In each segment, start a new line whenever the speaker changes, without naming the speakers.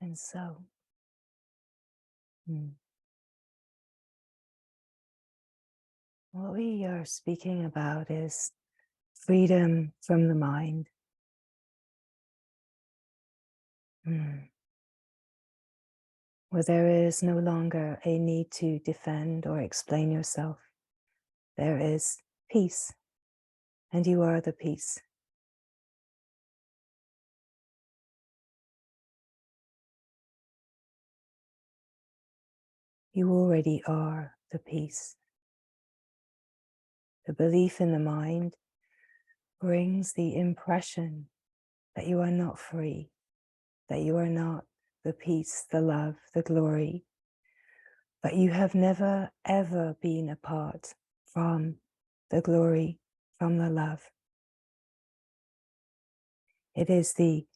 And so, mm, what we are speaking about is freedom from the mind. Where there is no longer a need to defend or explain yourself. There is peace, and you are the peace. You already are the peace. The belief in the mind brings the impression that you are not free, that you are not the peace, the love, the glory, but you have never ever been apart from the glory, from the love. It is the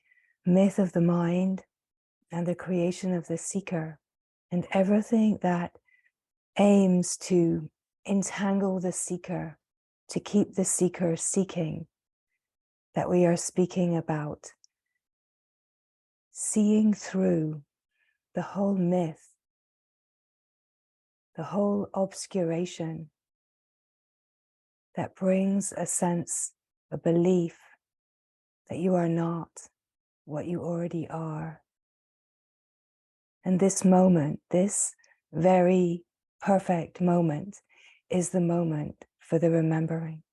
myth of the mind and the creation of the seeker and everything that aims to entangle the seeker, to keep the seeker seeking, that we are speaking about. Seeing through the whole myth, the whole obscuration that brings a sense, a belief that you are not what you already are. And this moment, this very perfect moment, is the moment for the remembering.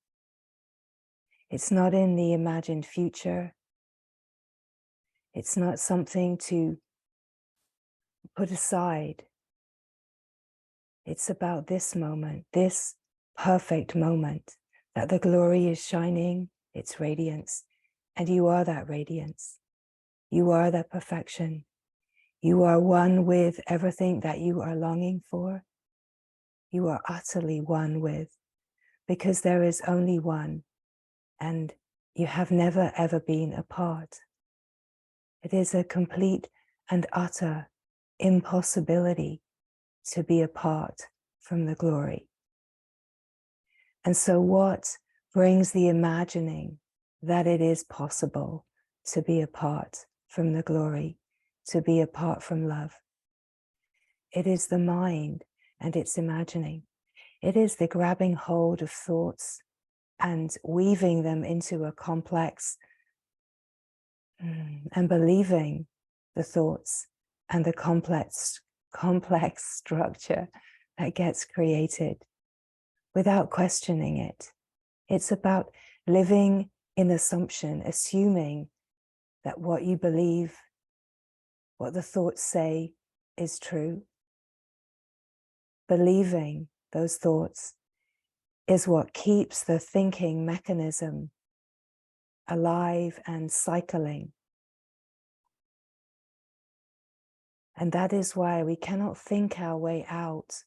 It's not in the imagined future. It's not something to put aside. It's about this moment, this perfect moment, that the glory is shining its radiance, and you are that radiance. You are that perfection. You are one with everything that you are longing for. You are utterly one with, because there is only one, and you have never ever been apart. It is a complete and utter impossibility to be apart from the glory. And so what brings the imagining that it is possible to be apart from the glory, to be apart from love? It is the mind and its imagining. It is the grabbing hold of thoughts and weaving them into a complex and believing the thoughts and the complex structure that gets created without questioning it. It's about living in assumption, assuming that what you believe, what the thoughts say is true. Believing those thoughts is what keeps the thinking mechanism alive and cycling. And that is why we cannot think our way out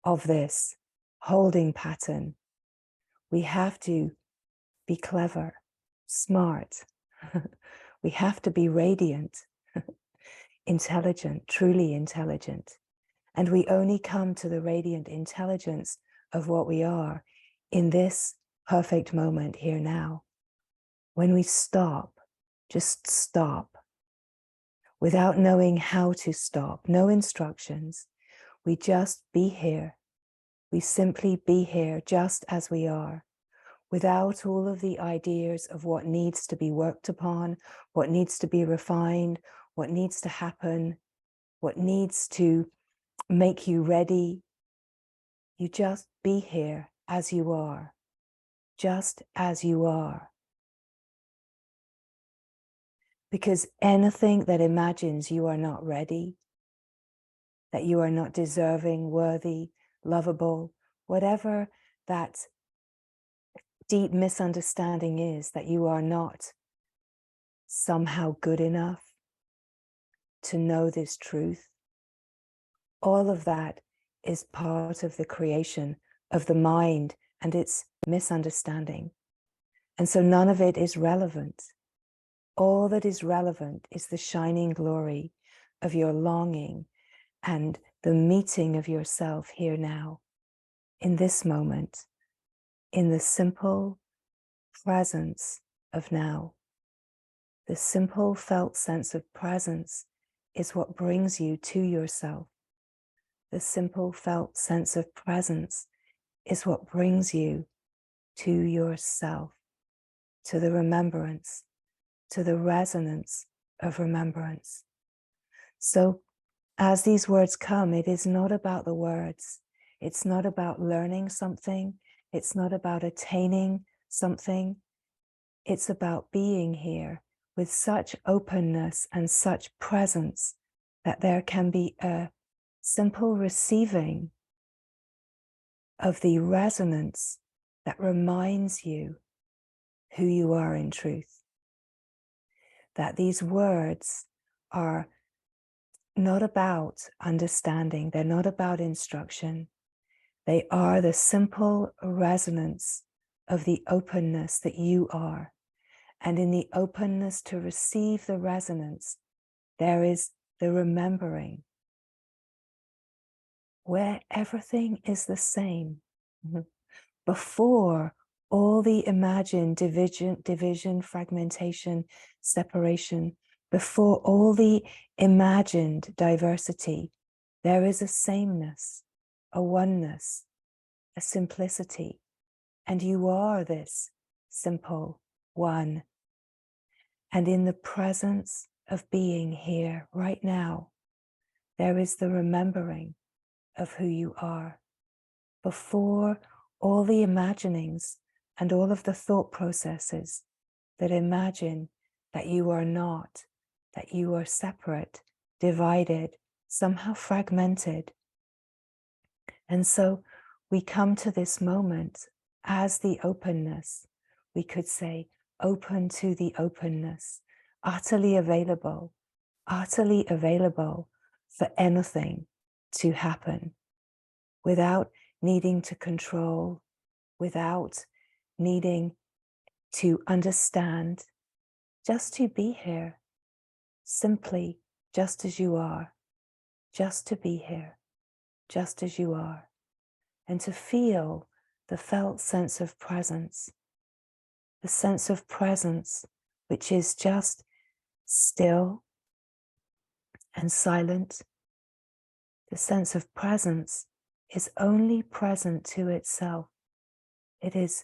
of this holding pattern. We have to be clever, smart. We have to be radiant, intelligent, truly intelligent. And we only come to the radiant intelligence of what we are in this perfect moment here now. When we stop, just stop, without knowing how to stop, no instructions. We just be here. We simply be here just as we are, without all of the ideas of what needs to be worked upon, what needs to be refined, what needs to happen, what needs to make you ready. You just be here as you are, just as you are. Because anything that imagines you are not ready, that you are not deserving, worthy, lovable, whatever that deep misunderstanding is, that you are not somehow good enough to know this truth, all of that is part of the creation of the mind and its misunderstanding. And so none of it is relevant. All that is relevant is the shining glory of your longing and the meeting of yourself here now, in this moment, in the simple presence of now, the simple felt sense of presence is what brings you to yourself. The simple felt sense of presence is what brings you to yourself, to the remembrance, to the resonance of remembrance. So as these words come, it is not about the words. It's not about learning something. It's not about attaining something. It's about being here with such openness and such presence that there can be a simple receiving of the resonance that reminds you who you are in truth. That these words are not about understanding, they're not about instruction. They are the simple resonance of the openness that you are. And in the openness to receive the resonance, there is the remembering, where everything is the same. Before all the imagined division, fragmentation, separation, before all the imagined diversity, there is a sameness, a oneness, a simplicity, and you are this simple one. And in the presence of being here right now, there is the remembering of who you are. Before all the imaginings and all of the thought processes that imagine that you are not, that you are separate, divided, somehow fragmented. And so we come to this moment as the openness. We could say open to the openness, utterly available for anything to happen without needing to control, without needing to understand, just to be here, simply just as you are, just to be here, just as you are, and to feel the felt sense of presence, the sense of presence which is just still and silent. The sense of presence is only present to itself. It is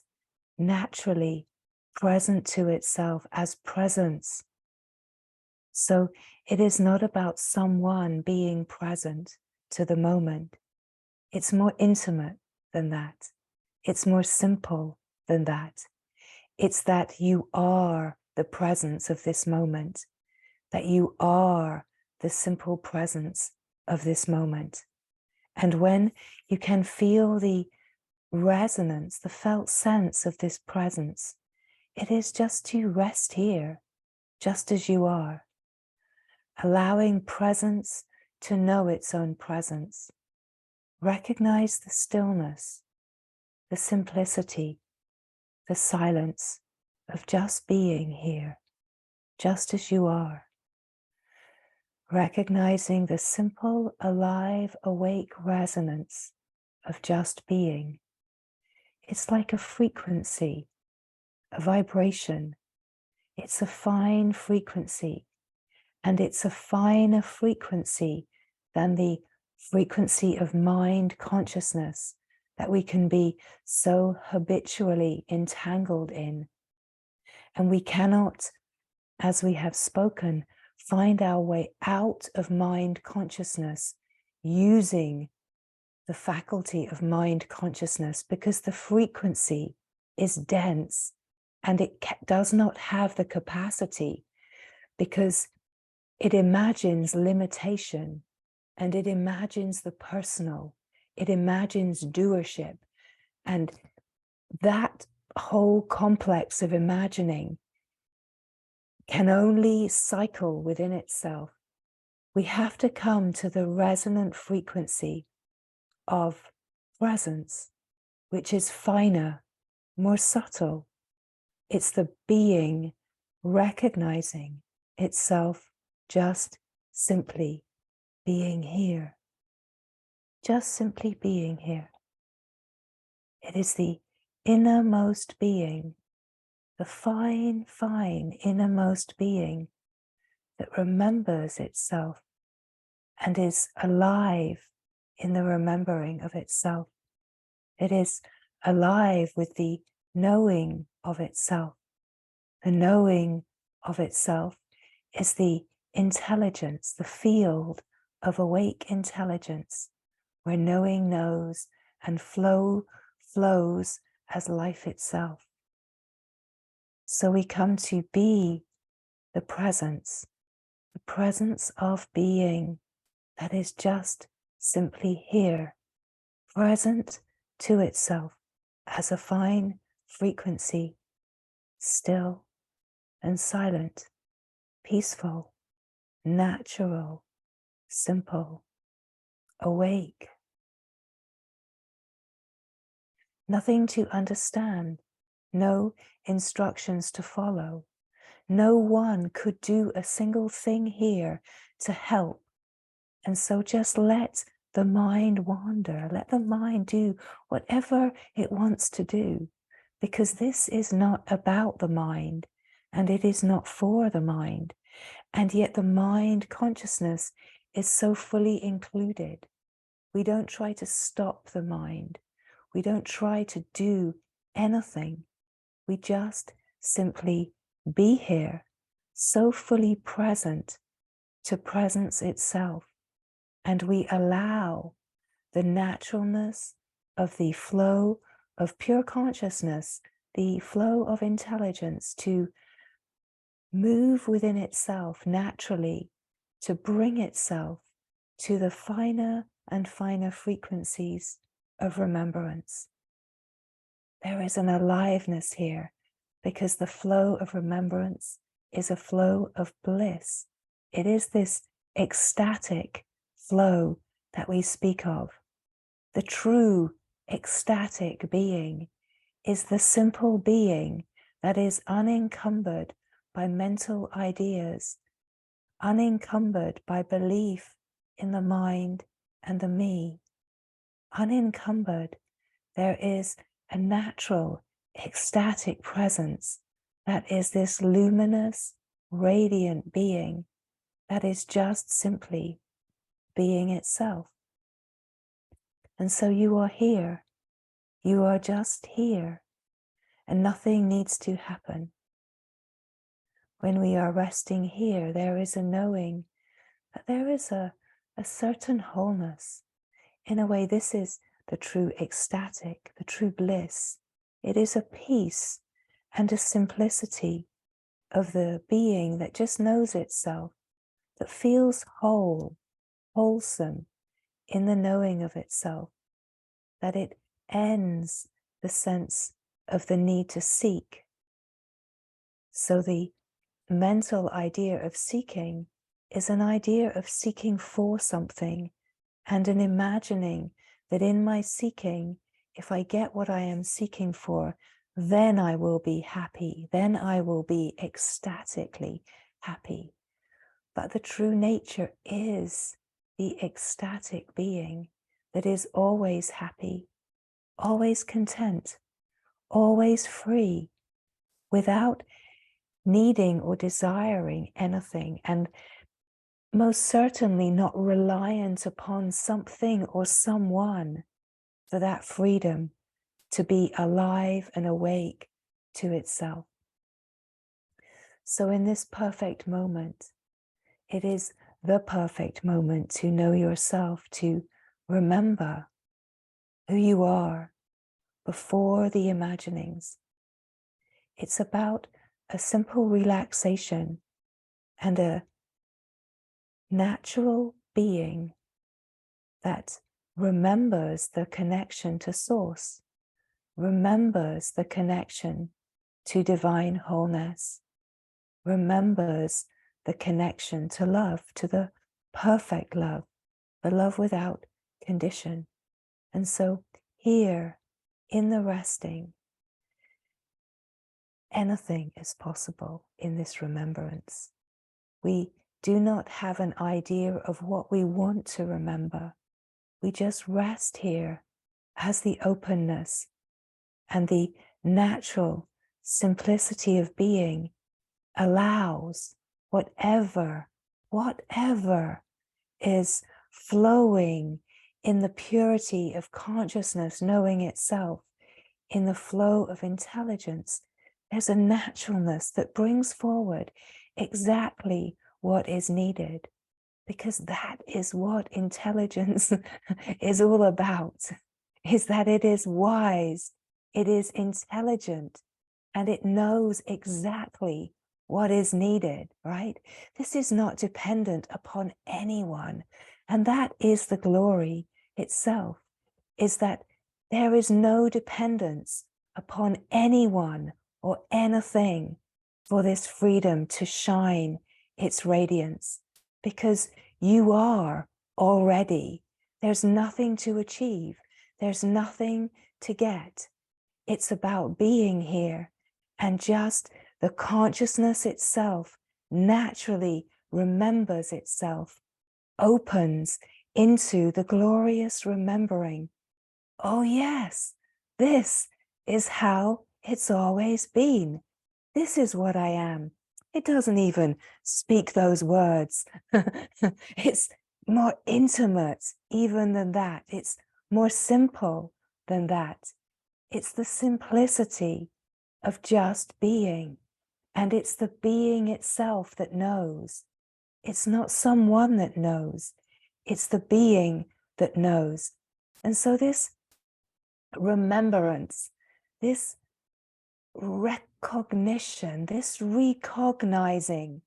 naturally present to itself as presence. So it is not about someone being present to the moment. It's more intimate than that. It's more simple than that. It's that you are the presence of this moment, that you are the simple presence of this moment. And when you can feel the resonance, the felt sense of this presence, it is just to rest here, just as you are, allowing presence to know its own presence. Recognize the stillness, the simplicity, the silence of just being here, just as you are. Recognizing the simple, alive, awake resonance of just being. It's like a frequency, a vibration. It's a fine frequency, and it's a finer frequency than the frequency of mind consciousness that we can be so habitually entangled in. And we cannot, as we have spoken, find our way out of mind consciousness using the faculty of mind consciousness, because the frequency is dense and it does not have the capacity, because it imagines limitation and it imagines the personal, it imagines doership, and that whole complex of imagining can only cycle within itself. We have to come to the resonant frequency of presence, which is finer, more subtle. It's the being recognizing itself just simply being here, just simply being here. It is the innermost being, the fine, fine innermost being that remembers itself and is alive in the remembering of itself. It is alive with the knowing of itself. The knowing of itself is the intelligence, the field of awake intelligence, where knowing knows and flows as life itself. So we come to be the presence of being that is just simply here, present to itself as a fine frequency, still and silent, peaceful, natural, simple, awake. Nothing to understand, no instructions to follow. No one could do a single thing here to help. And so just let the mind wander, let the mind do whatever it wants to do, because this is not about the mind and it is not for the mind. And yet the mind consciousness is so fully included. We don't try to stop the mind. We don't try to do anything. We just simply be here, so fully present to presence itself. And we allow the naturalness of the flow of pure consciousness, the flow of intelligence to move within itself naturally, to bring itself to the finer and finer frequencies of remembrance. There is an aliveness here because the flow of remembrance is a flow of bliss. It is this ecstatic flow that we speak of. The true ecstatic being is the simple being that is unencumbered by mental ideas, unencumbered by belief in the mind and the me. Unencumbered, there is a natural, ecstatic presence that is this luminous, radiant being that is just simply being itself. And so you are here. You are just here, and nothing needs to happen. When we are resting here, there is a knowing that there is a certain wholeness. In a way, this is the true ecstatic, the true bliss. It is a peace and a simplicity of the being that just knows itself, that feels whole, wholesome in the knowing of itself, that it ends the sense of the need to seek. So the mental idea of seeking is an idea of seeking for something and an imagining that in my seeking, if I get what I am seeking for, then I will be happy, then I will be ecstatically happy. But the true nature is the ecstatic being that is always happy, always content, always free, without needing or desiring anything, and most certainly not reliant upon something or someone for that freedom to be alive and awake to itself. So in this perfect moment, it is the perfect moment to know yourself, to remember who you are before the imaginings. It's about a simple relaxation and a natural being that remembers the connection to source, remembers the connection to divine wholeness, remembers the connection to love, to the perfect love, the love without condition. And so here in the resting, anything is possible in this remembrance. We do not have an idea of what we want to remember. We just rest here as the openness and the natural simplicity of being allows whatever is flowing in the purity of consciousness, knowing itself, in the flow of intelligence, there's a naturalness that brings forward exactly what is needed, because that is what intelligence is all about, is that it is wise, it is intelligent, and it knows exactly what is needed, right? This is not dependent upon anyone. And that is the glory itself, is that there is no dependence upon anyone or anything for this freedom to shine its radiance, because you are already. There's nothing to achieve. There's nothing to get. It's about being here, and just the consciousness itself naturally remembers itself, opens into the glorious remembering. Oh yes, this is how it's always been. This is what I am. It doesn't even speak those words. It's more intimate even than that. It's more simple than that. It's the simplicity of just being. And it's the being itself that knows. It's not someone that knows. It's the being that knows. And so this remembrance, this recognition, this recognizing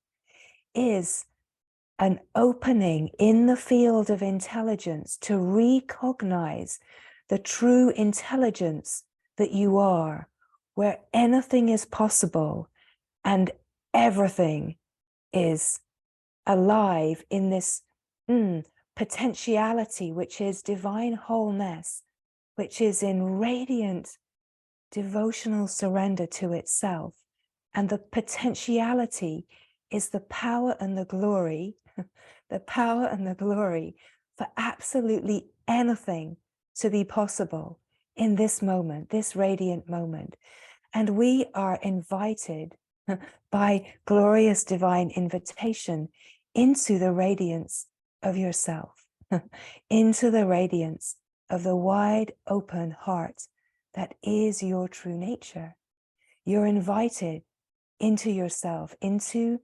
is an opening in the field of intelligence to recognize the true intelligence that you are, where anything is possible and everything is alive in this potentiality, which is divine wholeness, which is in radiant devotional surrender to itself. And the potentiality is the power and the glory, the power and the glory for absolutely anything to be possible in this moment, this radiant moment. And we are invited by glorious divine invitation into the radiance of yourself, into the radiance of the wide open heart that is your true nature. You're invited into yourself, into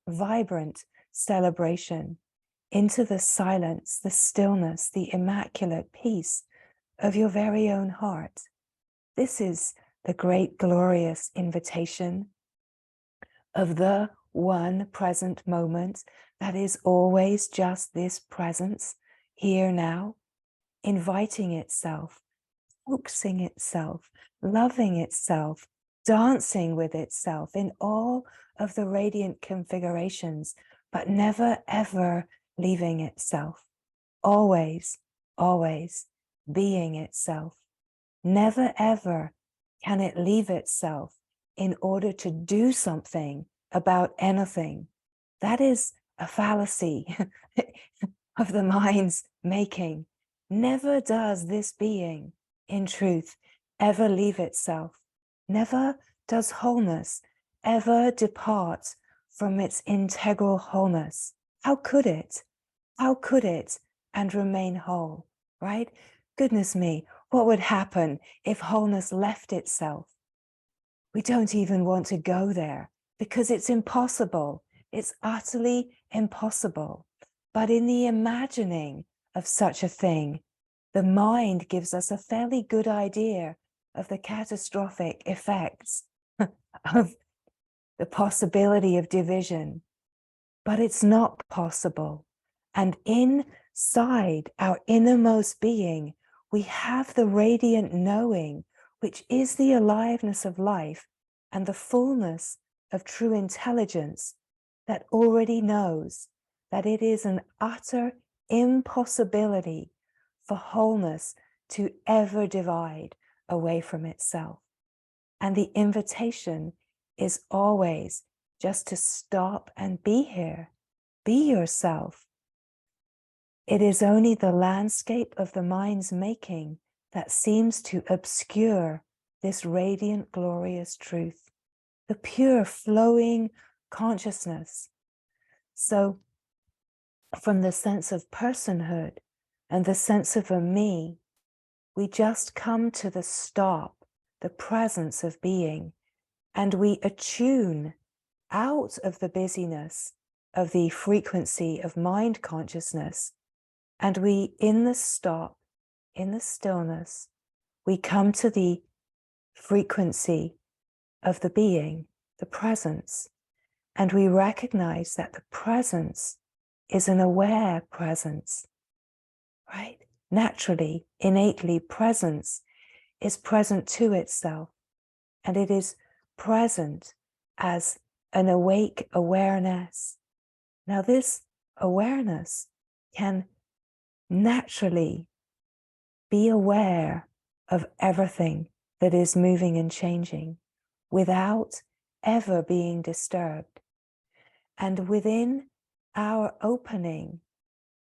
vibrant celebration, into the silence, the stillness, the immaculate peace of your very own heart. This is the great glorious invitation of the one present moment that is always just this presence, here now, inviting itself, coaxing itself, loving itself, dancing with itself in all of the radiant configurations, but never ever leaving itself. Always, always being itself. Never ever can it leave itself in order to do something about anything. That is a fallacy of the mind's making. Never does this being, in truth, ever leave itself. Never does wholeness ever depart from its integral wholeness. How could it? How could it and remain whole, right? Goodness me, what would happen if wholeness left itself? We don't even want to go there because it's impossible. It's utterly impossible. But in the imagining of such a thing, the mind gives us a fairly good idea of the catastrophic effects of the possibility of division. But it's not possible. And inside our innermost being, we have the radiant knowing, which is the aliveness of life and the fullness of true intelligence that already knows that it is an utter impossibility for wholeness to ever divide away from itself. And the invitation is always just to stop and be here, be yourself. It is only the landscape of the mind's making that seems to obscure this radiant, glorious truth, the pure flowing consciousness. So from the sense of personhood, and the sense of a me, we just come to the stop, the presence of being, and we attune out of the busyness of the frequency of mind consciousness. And we, in the stop, in the stillness, we come to the frequency of the being, the presence. And we recognize that the presence is an aware presence, right? Naturally, innately, presence is present to itself, and it is present as an awake awareness. Now, this awareness can naturally be aware of everything that is moving and changing without ever being disturbed. And within our opening,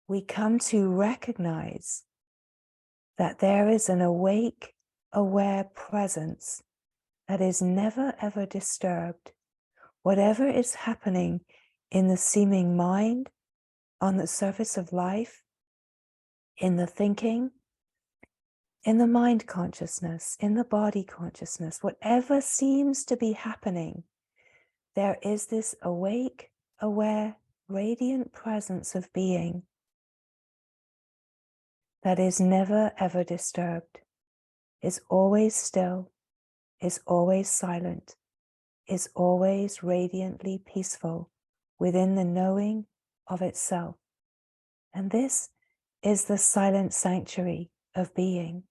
we come to recognize that there is an awake, aware presence that is never ever disturbed. Whatever is happening in the seeming mind, on the surface of life, in the thinking, in the mind consciousness, in the body consciousness, whatever seems to be happening, there is this awake, aware, radiant presence of being that is never ever disturbed, is always still, is always silent, is always radiantly peaceful within the knowing of itself. And this is the silent sanctuary of being.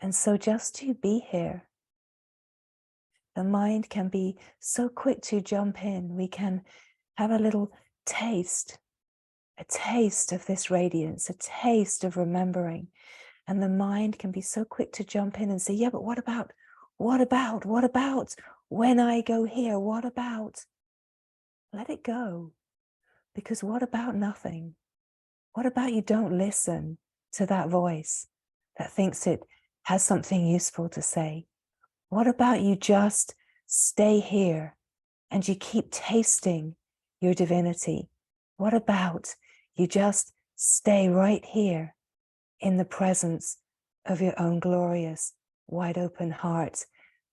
And so just to be here, the mind can be so quick to jump in. We can have a little taste of this radiance, a taste of remembering. And the mind can be so quick to jump in and say, yeah, but what about when I go here? What about? Let it go. Because what about nothing? What about you don't listen to that voice that thinks it has something useful to say? What about you just stay here and you keep tasting your divinity? What about you just stay right here in the presence of your own glorious, wide open heart,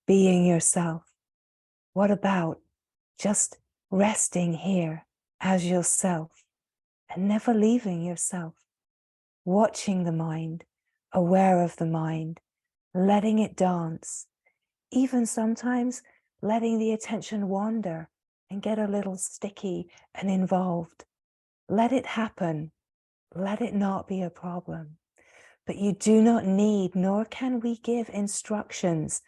being yourself? What about just resting here as yourself and never leaving yourself, watching the mind, aware of the mind, letting it dance, even sometimes letting the attention wander and get a little sticky and involved. Let it happen. Let it not be a problem. But you do not need, nor can we give instructions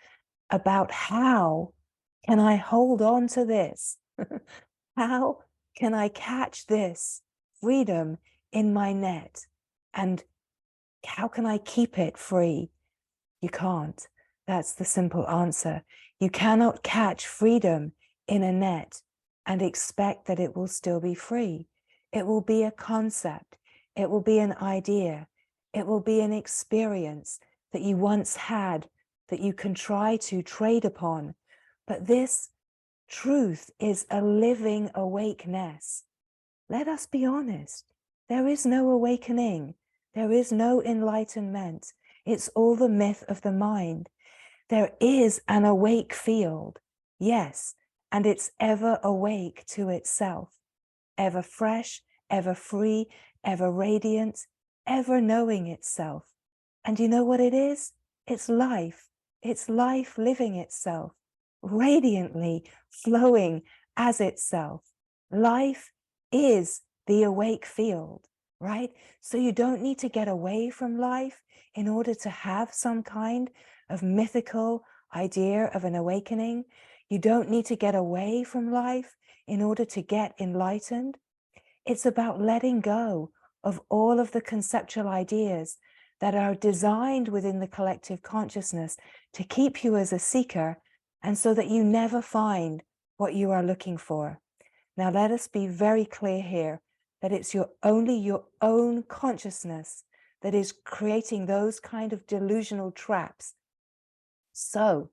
about how can I hold on to this? How can I catch this freedom in my net? And how can I keep it free? You can't. That's the simple answer. You cannot catch freedom in a net and expect that it will still be free. It will be a concept. It will be an idea. It will be an experience that you once had that you can try to trade upon. But this truth is a living awakeness. Let us be honest. There is no awakening. There is no enlightenment. It's all the myth of the mind. There is an awake field, yes, and it's ever awake to itself, ever fresh, ever free, ever radiant, ever knowing itself. And you know what it is? It's life. It's life living itself, radiantly flowing as itself. Life is the awake field, right? So you don't need to get away from life in order to have some kind of mythical idea of an awakening. You don't need to get away from life in order to get enlightened. It's about letting go of all of the conceptual ideas that are designed within the collective consciousness to keep you as a seeker, and so that you never find what you are looking for. Now, let us be very clear here that it's only your own consciousness that is creating those kind of delusional traps. So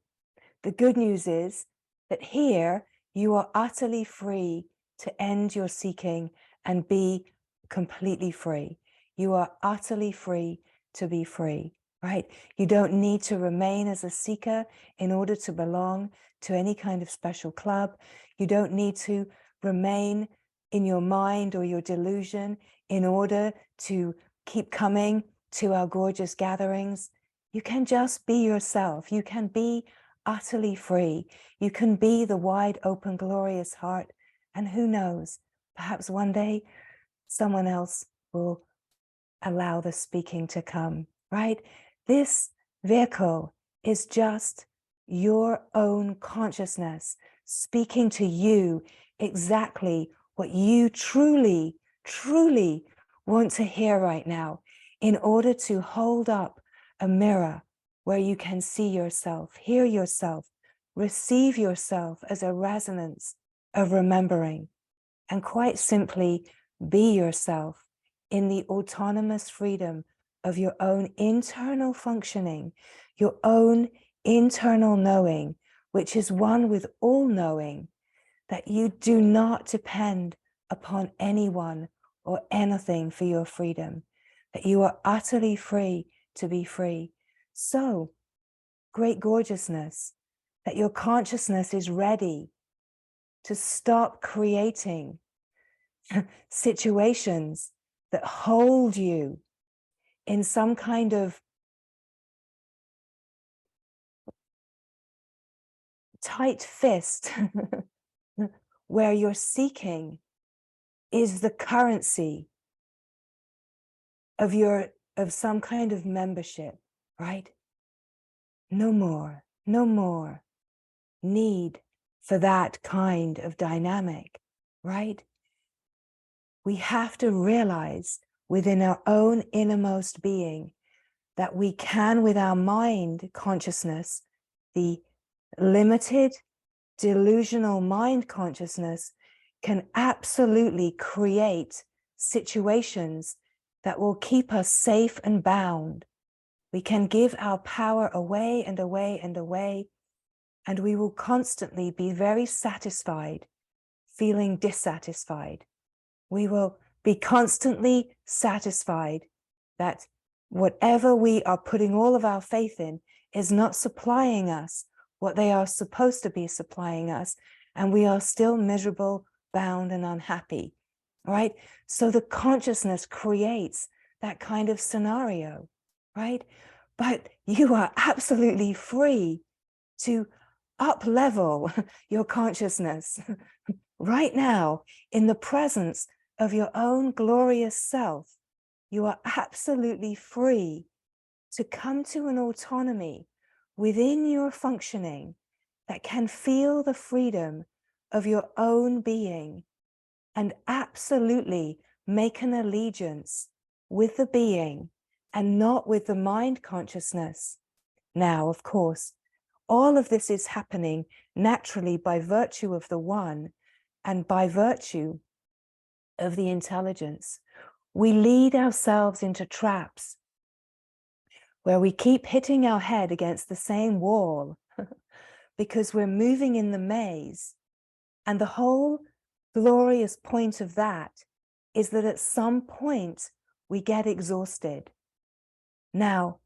the good news is that here you are utterly free to end your seeking and be completely free. You are utterly free to be free, right? You don't need to remain as a seeker in order to belong to any kind of special club. You don't need to remain in your mind or your delusion in order to keep coming to our gorgeous gatherings. You can just be yourself. You can be utterly free. You can be the wide open, glorious heart. And who knows, perhaps one day someone else will allow the speaking to come, right? This vehicle is just your own consciousness speaking to you exactly what you truly, truly want to hear right now in order to hold up a mirror where you can see yourself, hear yourself, receive yourself as a resonance of remembering, and quite simply be yourself in the autonomous freedom of your own internal functioning, your own internal knowing, which is one with all knowing, that you do not depend upon anyone or anything for your freedom, that you are utterly free to be free. So, great gorgeousness, that your consciousness is ready to stop creating situations that hold you in some kind of tight fist where your seeking is the currency of some kind of membership, right? No more, no more need for that kind of dynamic, right? We have to realize within our own innermost being that we can, with our mind consciousness, the limited delusional mind consciousness, can absolutely create situations that will keep us safe and bound. We can give our power away and away and away, and we will constantly be very satisfied, feeling dissatisfied. We will be constantly satisfied that whatever we are putting all of our faith in is not supplying us what they are supposed to be supplying us, and we are still miserable, bound, and unhappy, right? So the consciousness creates that kind of scenario, right? But you are absolutely free to up-level your consciousness right now in the presence of your own glorious self. You are absolutely free to come to an autonomy within your functioning that can feel the freedom of your own being and absolutely make an allegiance with the being and not with the mind consciousness. Now, of course, all of this is happening naturally by virtue of the one and by virtue of the intelligence. We lead ourselves into traps where we keep hitting our head against the same wall because we're moving in the maze. And the whole glorious point of that is that at some point we get exhausted. Now,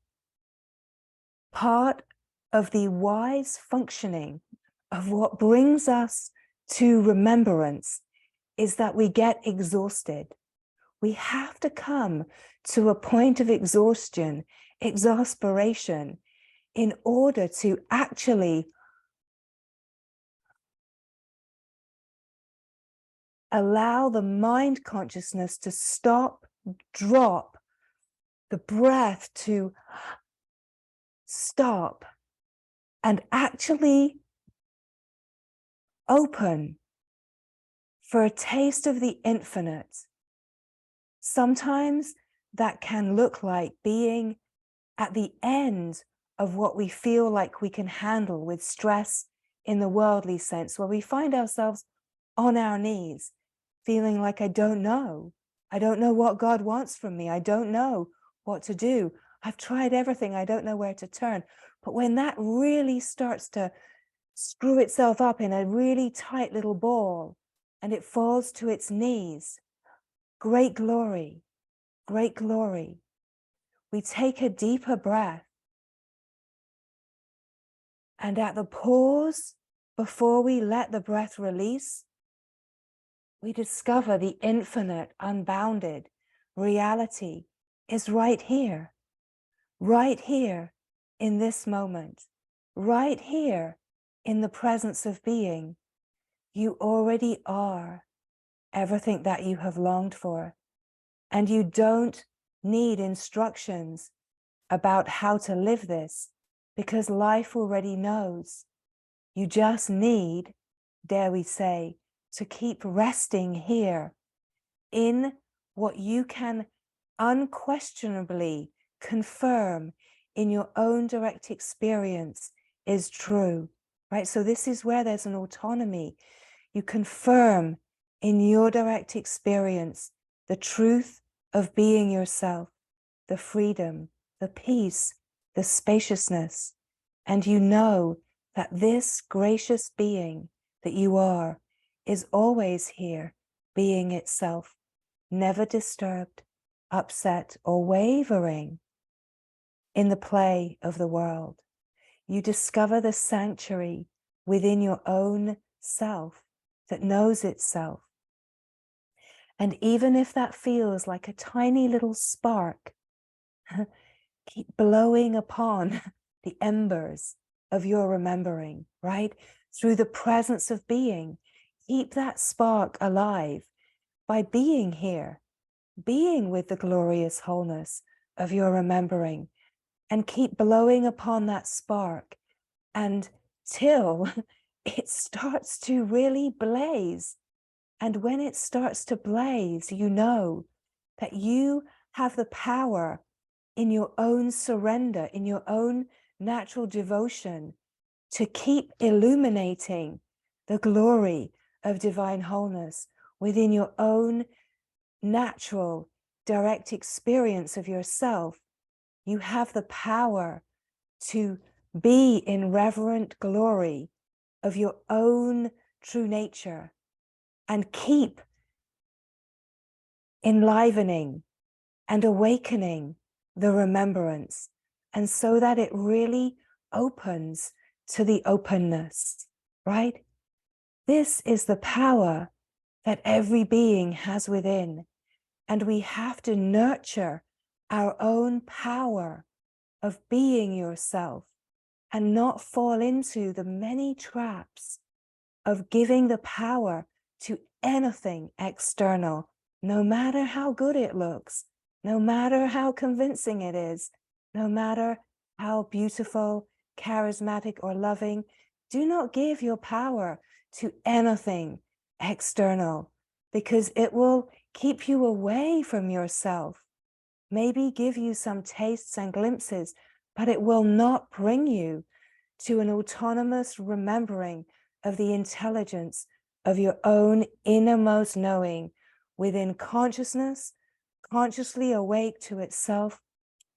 part of the wise functioning of what brings us to remembrance is that we get exhausted. We have to come to a point of exhaustion, exasperation, in order to actually allow the mind consciousness to stop, drop, the breath to stop, and actually open for a taste of the infinite. Sometimes that can look like being at the end of what we feel like we can handle with stress in the worldly sense, where we find ourselves on our knees, feeling like, I don't know what God wants from me. I don't know what to do. I've tried everything. I don't know where to turn. But when that really starts to screw itself up in a really tight little ball and it falls to its knees, great glory, great glory. We take a deeper breath. And at the pause, before we let the breath release, we discover the infinite, unbounded reality is right here in this moment, right here in the presence of being. You already are everything that you have longed for, and you don't need instructions about how to live this, because life already knows. You just need, dare we say, to keep resting here in what you can unquestionably confirm in your own direct experience is true, right? So this is where there's an autonomy. You confirm in your direct experience the truth of being yourself, the freedom, the peace, the spaciousness, and you know that this gracious being that you are is always here, being itself, never disturbed, upset, or wavering in the play of the world. You discover the sanctuary within your own self that knows itself. And even if that feels like a tiny little spark, keep blowing upon the embers of your remembering, right? Through the presence of being. Keep that spark alive by being here, being with the glorious wholeness of your remembering, and keep blowing upon that spark until it starts to really blaze. And when it starts to blaze, you know that you have the power in your own surrender, in your own natural devotion, to keep illuminating the glory of divine wholeness within your own natural, direct experience of yourself. You have the power to be in reverent glory of your own true nature and keep enlivening and awakening the remembrance, and so that it really opens to the openness, right? This is the power that every being has within, and we have to nurture our own power of being yourself and not fall into the many traps of giving the power to anything external, no matter how good it looks, no matter how convincing it is, no matter how beautiful, charismatic, or loving. Do not give your power to anything external, because it will keep you away from yourself. Maybe give you some tastes and glimpses, but it will not bring you to an autonomous remembering of the intelligence of your own innermost knowing within consciousness, consciously awake to itself,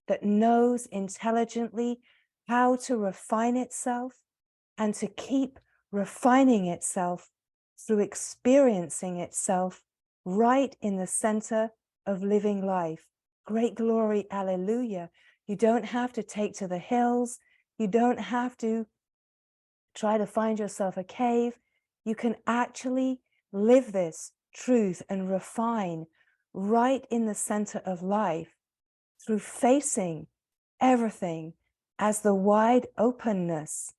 that knows intelligently how to refine itself and to keep refining itself through experiencing itself right in the center of living life. Great glory, alleluia. You don't have to take to the hills. You don't have to try to find yourself a cave. You can actually live this truth and refine right in the center of life through facing everything as the wide openness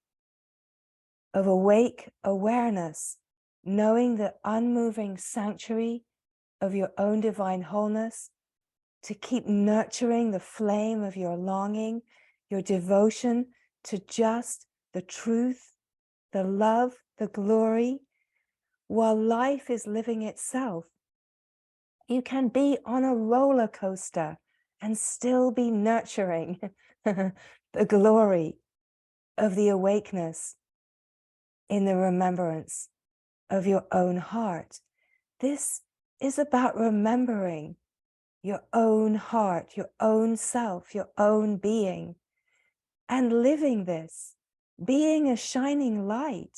of awake awareness, knowing the unmoving sanctuary of your own divine wholeness, to keep nurturing the flame of your longing, your devotion to just the truth, the love, the glory, while life is living itself. You can be on a roller coaster and still be nurturing the glory of the awakeness in the remembrance of your own heart. This is about remembering your own heart, your own self, your own being, and living this, being a shining light,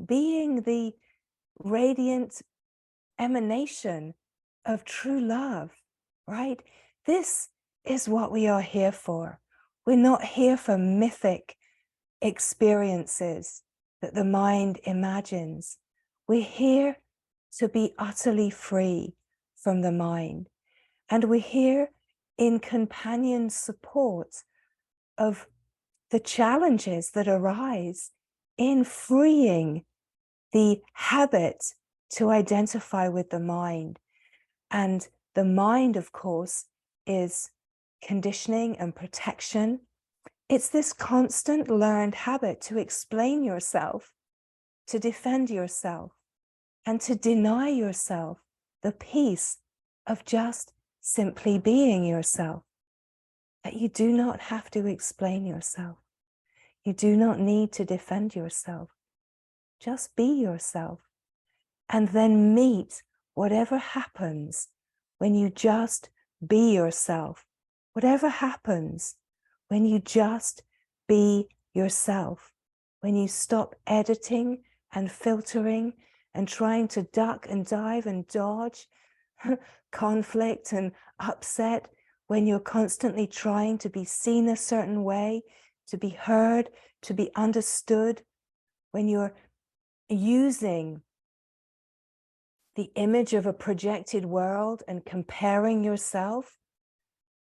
being the radiant emanation of true love, right? This is what we are here for. We're not here for mythic experiences that the mind imagines. We're here to be utterly free from the mind. And we're here in companion support of the challenges that arise in freeing the habit to identify with the mind. And the mind, of course, is conditioning and protection. It's this constant learned habit to explain yourself, to defend yourself, and to deny yourself the peace of just simply being yourself. That you do not have to explain yourself. You do not need to defend yourself. Just be yourself. And then meet whatever happens when you just be yourself. Whatever happens when you just be yourself. When you stop editing and filtering and trying to duck and dive and dodge conflict and upset, when you're constantly trying to be seen a certain way, to be heard, to be understood, when you're using the image of a projected world and comparing yourself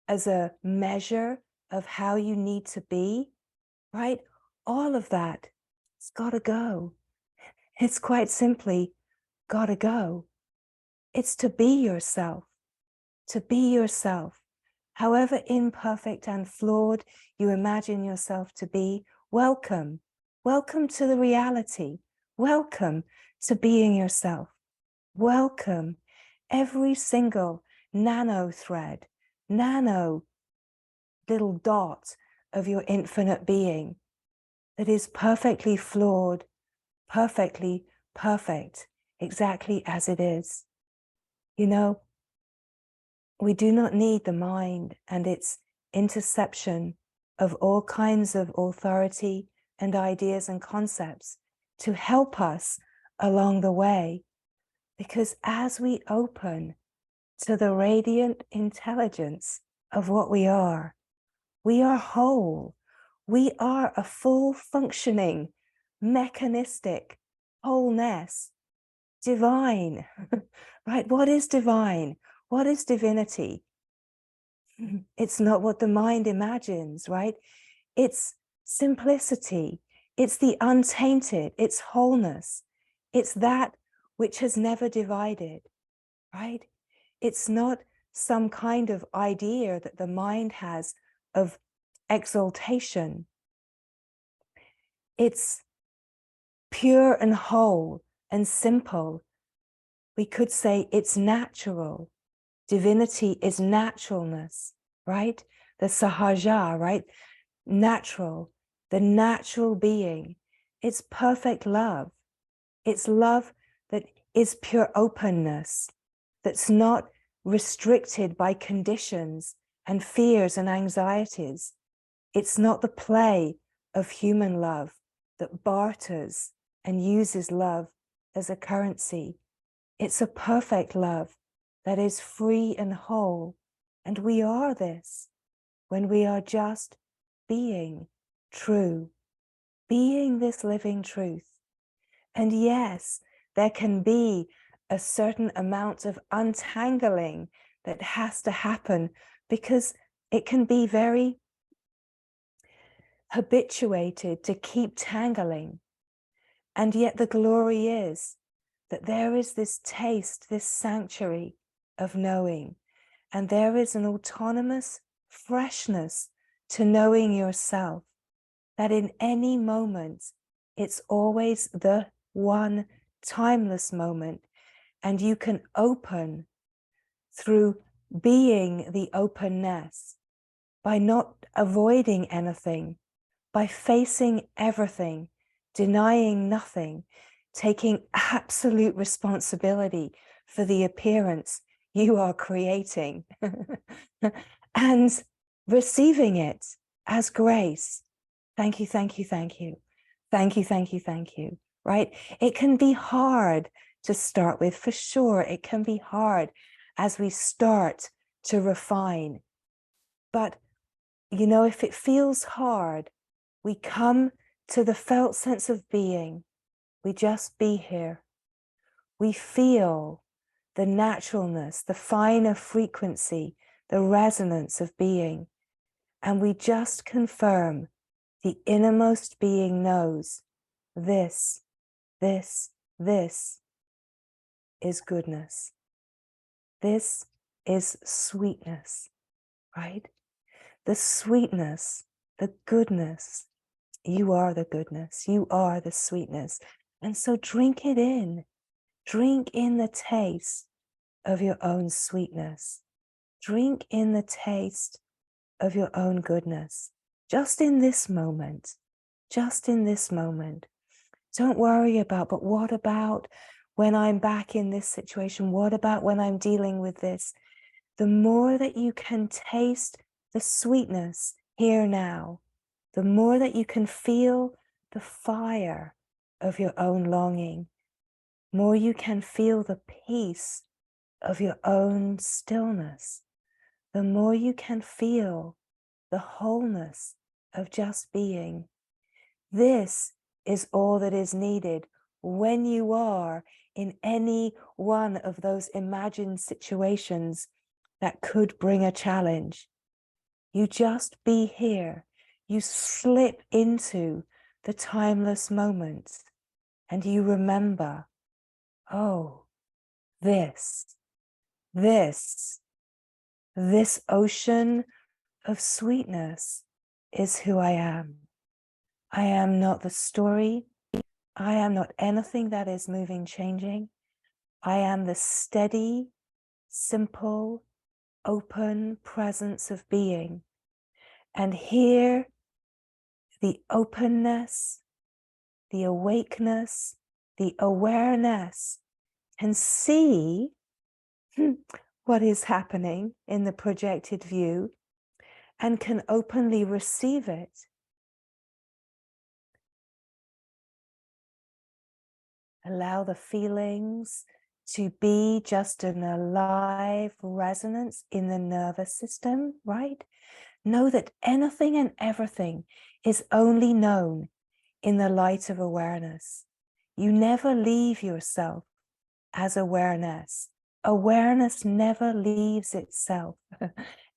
as a measure of how you need to be, right? All of that, it's got to go. It's quite simply got to go. It's to be yourself, to be yourself. However imperfect and flawed you imagine yourself to be, welcome. Welcome to the reality. Welcome to being yourself. Welcome every single nano thread, nano little dot of your infinite being that is perfectly flawed, perfectly perfect, exactly as it is. You know, we do not need the mind and its interception of all kinds of authority and ideas and concepts to help us along the way. Because as we open to the radiant intelligence of what we are whole. We are a full functioning, mechanistic wholeness, divine, right? What is divine? What is divinity? It's not what the mind imagines, right? It's simplicity. It's the untainted. It's wholeness. It's that which has never divided, right? It's not some kind of idea that the mind has of exaltation. It's pure and whole and simple. We could say it's natural. Divinity is naturalness, right? The sahaja, right? Natural, the natural being. It's perfect love. It's love that is pure openness, that's not restricted by conditions and fears and anxieties. It's not the play of human love that barters and uses love as a currency. It's a perfect love that is free and whole. And we are this when we are just being true, being this living truth. And yes, there can be a certain amount of untangling that has to happen because it can be very habituated to keep tangling. And yet the glory is that there is this taste, this sanctuary of knowing, and there is an autonomous freshness to knowing yourself, that in any moment, it's always the one timeless moment, and you can open through being the openness, by not avoiding anything, by facing everything, denying nothing, taking absolute responsibility for the appearance you are creating and receiving it as grace. Thank you, thank you, thank you. Thank you, thank you, thank you, right? It can be hard to start with, for sure. It can be hard as we start to refine But, you know, if it feels hard, we come to the felt sense of being. We just be here. We feel the naturalness, the finer frequency, the resonance of being. And we just confirm the innermost being knows this is goodness. This is sweetness, right? The sweetness, the goodness. You are the goodness. You are the sweetness. And so drink it in. Drink in the taste of your own sweetness. Drink in the taste of your own goodness. Just in this moment. Just in this moment. Don't worry about, but what about when I'm back in this situation? What about when I'm dealing with this? The more that you can taste the sweetness here now, the more that you can feel the fire of your own longing, more you can feel the peace of your own stillness, the more you can feel the wholeness of just being. This is all that is needed when you are in any one of those imagined situations that could bring a challenge. You just be here. You slip into the timeless moments and you remember, oh, this ocean of sweetness is who I am. I am not the story. I am not anything that is moving, changing. I am the steady, simple, open presence of being. And here, the openness, the awakeness, the awareness can see what is happening in the projected view and can openly receive it. Allow the feelings to be just an alive resonance in the nervous system, right? Know that anything and everything is only known in the light of awareness. You never leave yourself as awareness. Awareness never leaves itself.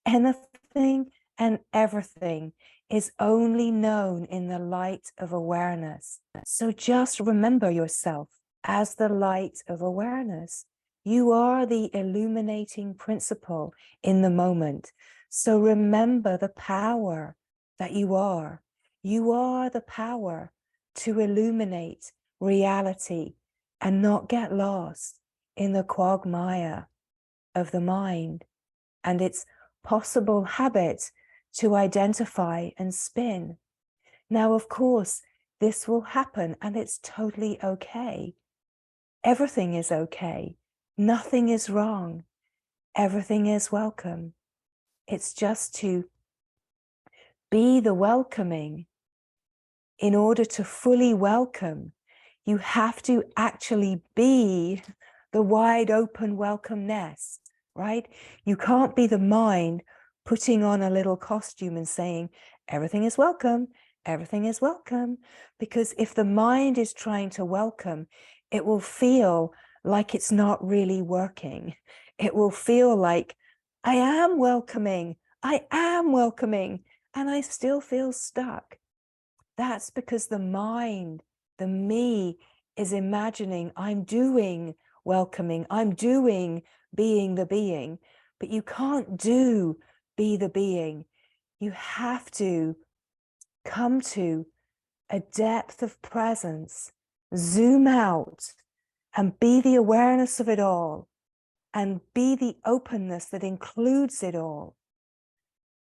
Anything and everything is only known in the light of awareness. So just remember yourself as the light of awareness. You are the illuminating principle in the moment. So remember the power that you are. You are the power to illuminate reality and not get lost in the quagmire of the mind and its possible habit to identify and spin. Now, of course, this will happen and it's totally okay. Everything is okay. Nothing is wrong. Everything is welcome. It's just to be the welcoming. In order to fully welcome, you have to actually be the wide open welcome nest, right? You can't be the mind putting on a little costume and saying, everything is welcome, because if the mind is trying to welcome, it will feel like it's not really working. It will feel like, I am welcoming, and I still feel stuck. That's because the mind, the me, is imagining I'm doing welcoming, I'm doing being the being, but you can't do be the being. You have to come to a depth of presence, zoom out and be the awareness of it all and be the openness that includes it all.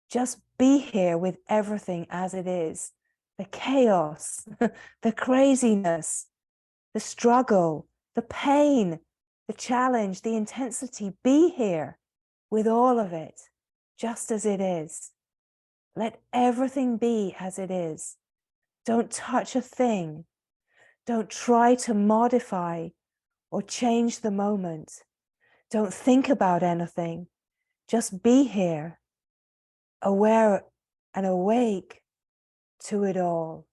Just be here with everything as it is. The chaos, the craziness, the struggle, the pain, the challenge, the intensity. Be here with all of it, just as it is. Let everything be as it is. Don't touch a thing. Don't try to modify or change the moment. Don't think about anything. Just be here. aware and awake to it all.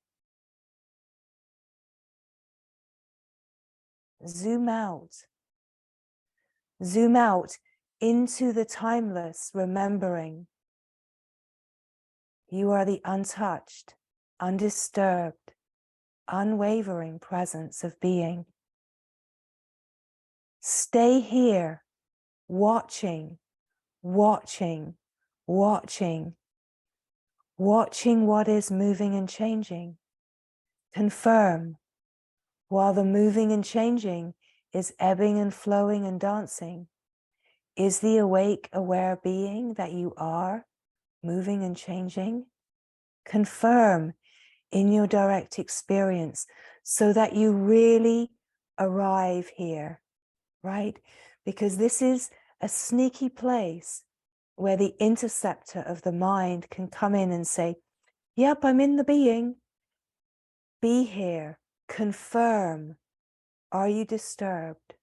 Zoom out into the timeless, remembering you are the untouched, undisturbed, unwavering presence of being. Stay here, watching what is moving and changing. Confirm while the moving and changing is ebbing and flowing and dancing. Is the awake, aware being that you are moving and changing? Confirm in your direct experience so that you really arrive here, right? Because this is a sneaky place where the interceptor of the mind can come in and say, yep, I'm in the being. Be here. Confirm. Are you disturbed?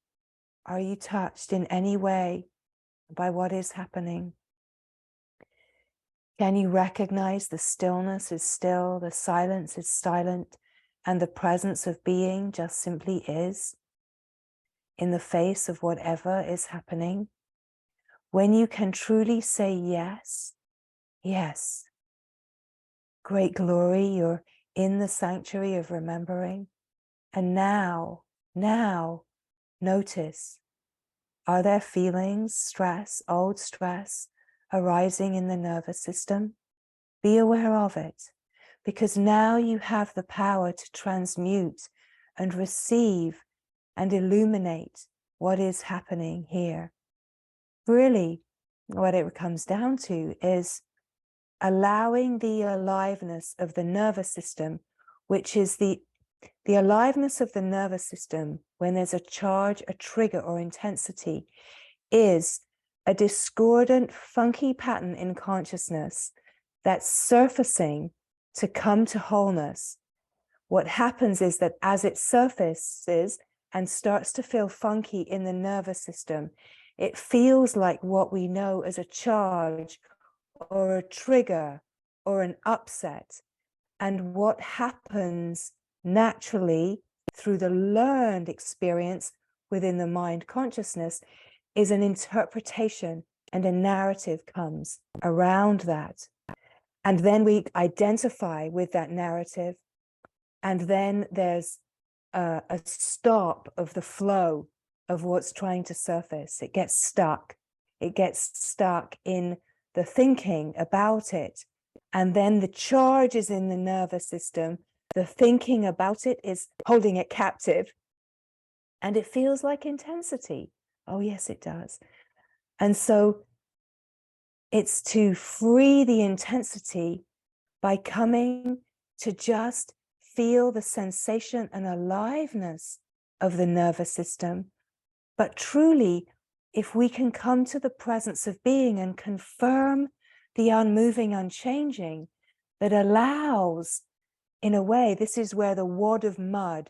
Are you touched in any way by what is happening? Can you recognize the stillness is still, the silence is silent, and the presence of being just simply is in the face of whatever is happening? When you can truly say yes, yes, great glory, you're in the sanctuary of remembering. And now, notice, are there feelings, stress, old stress arising in the nervous system? Be aware of it, because now you have the power to transmute and receive and illuminate what is happening here. Really, what it comes down to is allowing the aliveness of the nervous system, which is the aliveness of the nervous system when there's a charge, a trigger, or intensity, is a discordant, funky pattern in consciousness that's surfacing to come to wholeness. What happens is that as it surfaces and starts to feel funky in the nervous system, it feels like what we know as a charge or a trigger or an upset. And what happens naturally through the learned experience within the mind consciousness is an interpretation and a narrative comes around that. And then we identify with that narrative. And then there's a stop of the flow of what's trying to surface. It gets stuck. It gets stuck in the thinking about it. And then the charge is in the nervous system. The thinking about it is holding it captive. And it feels like intensity. Oh, yes, it does. And so it's to free the intensity by coming to just feel the sensation and aliveness of the nervous system. But truly, if we can come to the presence of being and confirm the unmoving, unchanging, that allows, in a way, this is where the wad of mud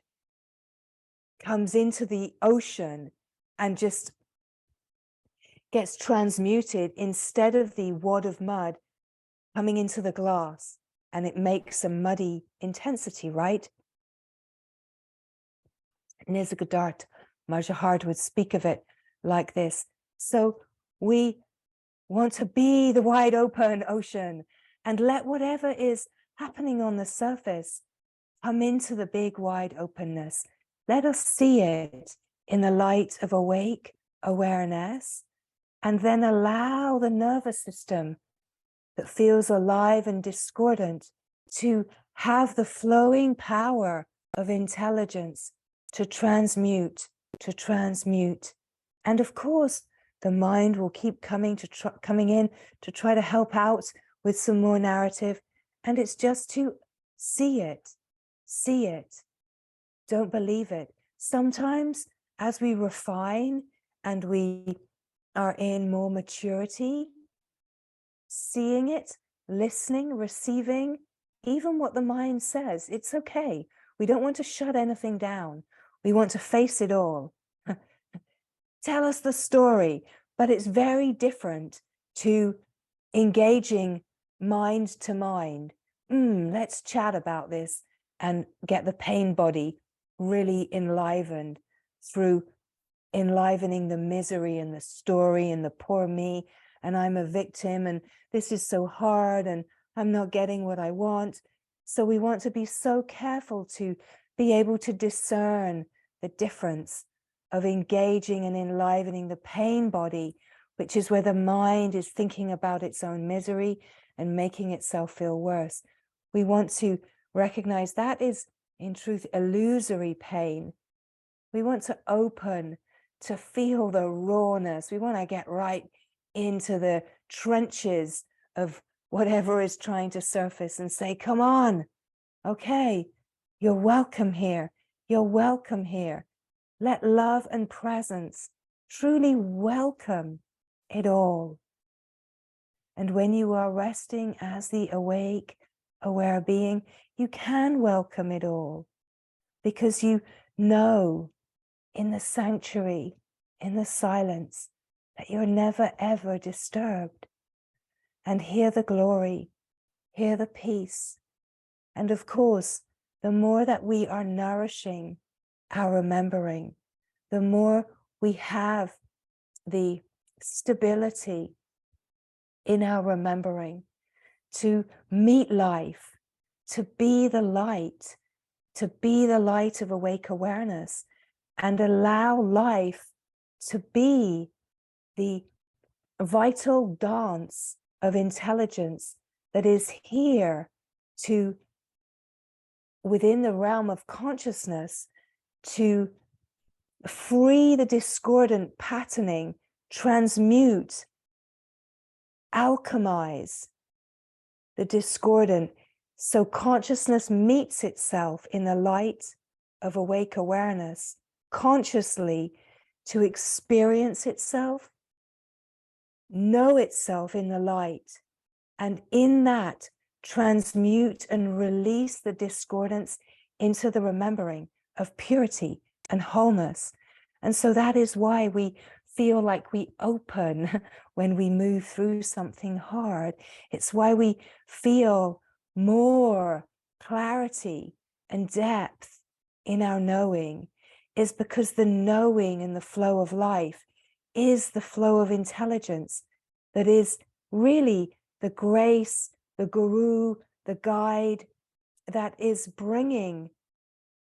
comes into the ocean and just gets transmuted instead of the wad of mud coming into the glass, and it makes a muddy intensity, right? Nisargadatta Majahard would speak of it like this. So we want to be the wide open ocean and let whatever is happening on the surface come into the big wide openness. Let us see it in the light of awake awareness, and then allow the nervous system that feels alive and discordant to have the flowing power of intelligence to transmute. And of course, the mind will keep coming in to try to help out with some more narrative. And it's just to see it. Don't believe it. Sometimes as we refine and we are in more maturity, seeing it, listening, receiving, even what the mind says, it's okay. We don't want to shut anything down. We want to face it all. Tell us the story, but it's very different to engaging mind to mind. Let's chat about this and get the pain body really enlivened through enlivening the misery and the story and the poor me, and I'm a victim, and this is so hard, and I'm not getting what I want. So we want to be so careful to be able to discern the difference of engaging and enlivening the pain body, which is where the mind is thinking about its own misery and making itself feel worse. We want to recognize that is, in truth, illusory pain. We want to open to feel the rawness. We want to get right into the trenches of whatever is trying to surface and say, come on, okay, you're welcome here. You're welcome here. Let love and presence truly welcome it all. And when you are resting as the awake, aware being, you can welcome it all because you know in the sanctuary, in the silence, that you're never ever disturbed. And hear the glory, hear the peace. And of course, the more that we are nourishing our remembering, the more we have the stability in our remembering to meet life, to be the light of awake awareness, and allow life to be the vital dance of intelligence that is here to, within the realm of consciousness, to free the discordant patterning, transmute, alchemize the discordant. So consciousness meets itself in the light of awake awareness, consciously to experience itself, know itself in the light, and in that transmute and release the discordance into the remembering of purity and wholeness. And so that is why we feel like we open when we move through something hard. It's why we feel more clarity and depth in our knowing, is because the knowing and the flow of life is the flow of intelligence that is really the grace, the guru, the guide that is bringing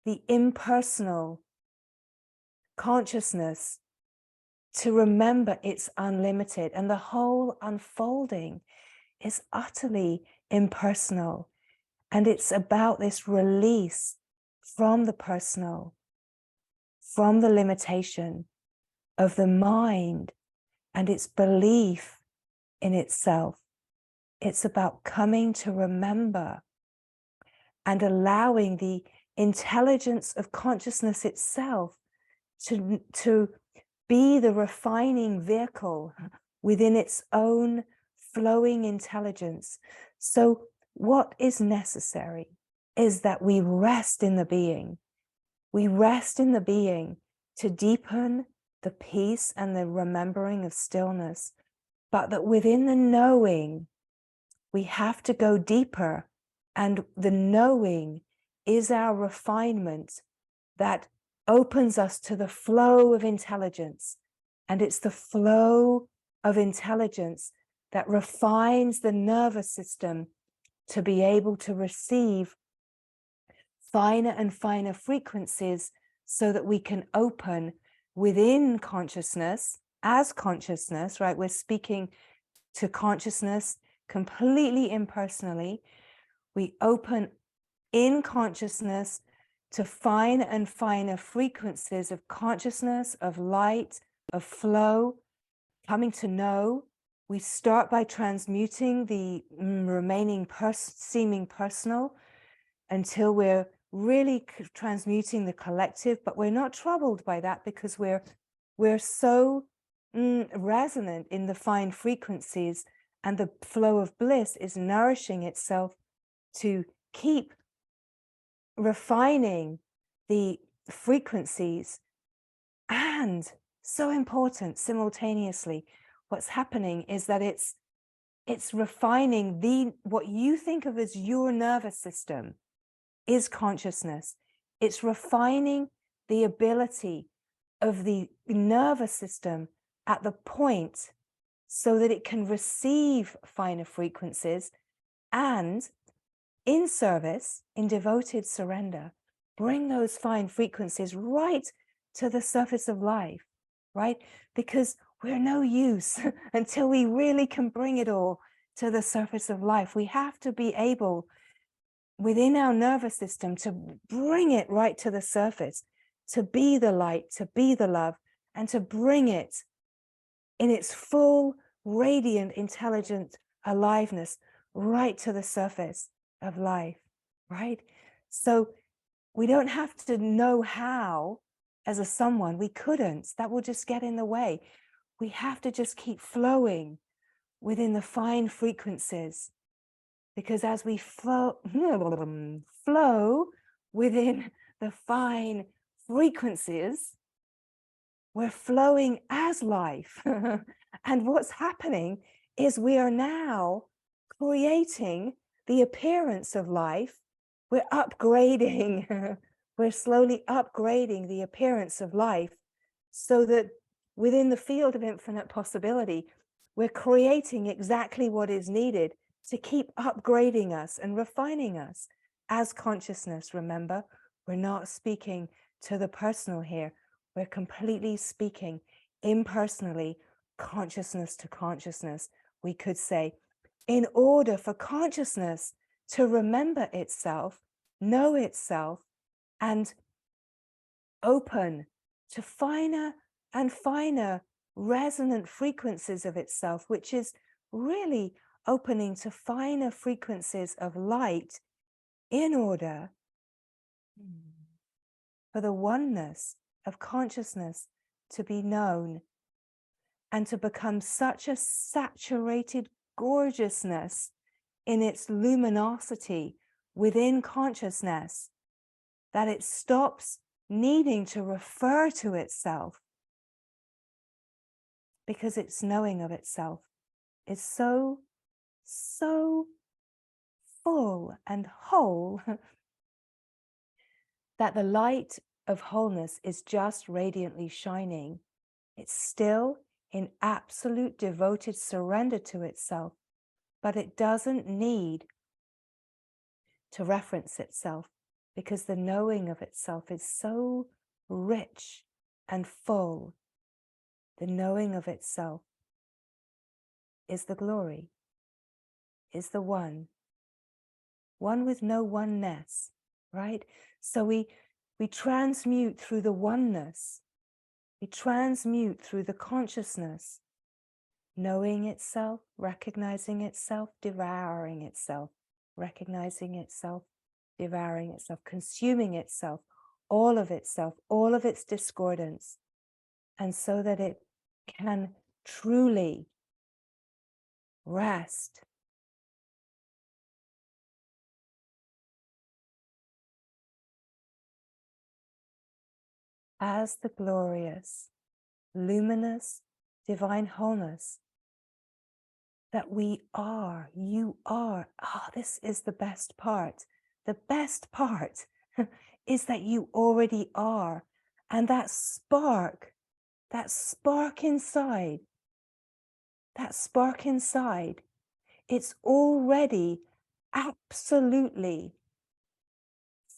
the impersonal consciousness to remember it's unlimited. And the whole unfolding is utterly impersonal. And it's about this release from the personal, from the limitation of the mind and its belief in itself. It's about coming to remember and allowing the intelligence of consciousness itself to be the refining vehicle within its own flowing intelligence. So what is necessary is that we rest in the being. We rest in the being to deepen the peace and the remembering of stillness, but that within the knowing, we have to go deeper, and the knowing is our refinement that opens us to the flow of intelligence. And it's the flow of intelligence that refines the nervous system to be able to receive finer and finer frequencies so that we can open within consciousness, as consciousness, right? We're speaking to consciousness completely impersonally. We open in consciousness to finer and finer frequencies of consciousness, of light, of flow, coming to know. We start by transmuting the remaining seeming personal until we're really transmuting the collective, but we're not troubled by that because we're so resonant in the fine frequencies, and the flow of bliss is nourishing itself to keep refining the frequencies. And so important, simultaneously, what's happening is that it's It's refining what you think of as your nervous system is consciousness. It's refining the ability of the nervous system at the point so that it can receive finer frequencies and in service, in devoted surrender, bring those fine frequencies right to the surface of life, right? Because we're no use until we really can bring it all to the surface of life. We have to be able, within our nervous system, to bring it right to the surface, to be the light, to be the love, and to bring it in its full, radiant, intelligent aliveness right to the surface of life, right? So we don't have to know how as a someone. We couldn't. That will just get in the way. We have to just keep flowing within the fine frequencies, because as we flow within the fine frequencies, we're flowing as life. And what's happening is we are now creating the appearance of life. We're upgrading, we're slowly upgrading the appearance of life so that within the field of infinite possibility, we're creating exactly what is needed to keep upgrading us and refining us as consciousness. Remember, we're not speaking to the personal here. We're completely speaking impersonally, consciousness to consciousness. We could say, in order for consciousness to remember itself, know itself, and open to finer and finer resonant frequencies of itself, which is really opening to finer frequencies of light, in order for the oneness of consciousness to be known and to become such a saturated gorgeousness in its luminosity within consciousness that it stops needing to refer to itself, because its knowing of itself is so full and whole that the light of wholeness is just radiantly shining. It's still in absolute devoted surrender to itself, but it doesn't need to reference itself, because the knowing of itself is so rich and full. The knowing of itself is the glory, is the one with no oneness, right? So we transmute through the oneness. We transmute through the consciousness, knowing itself, recognizing itself, devouring itself, recognizing itself, devouring itself, consuming itself, all of its discordance, and so that it can truly rest as the glorious, luminous, divine wholeness that we are. You are. Oh, this is the best part. The best part is that you already are. And that spark inside, it's already absolutely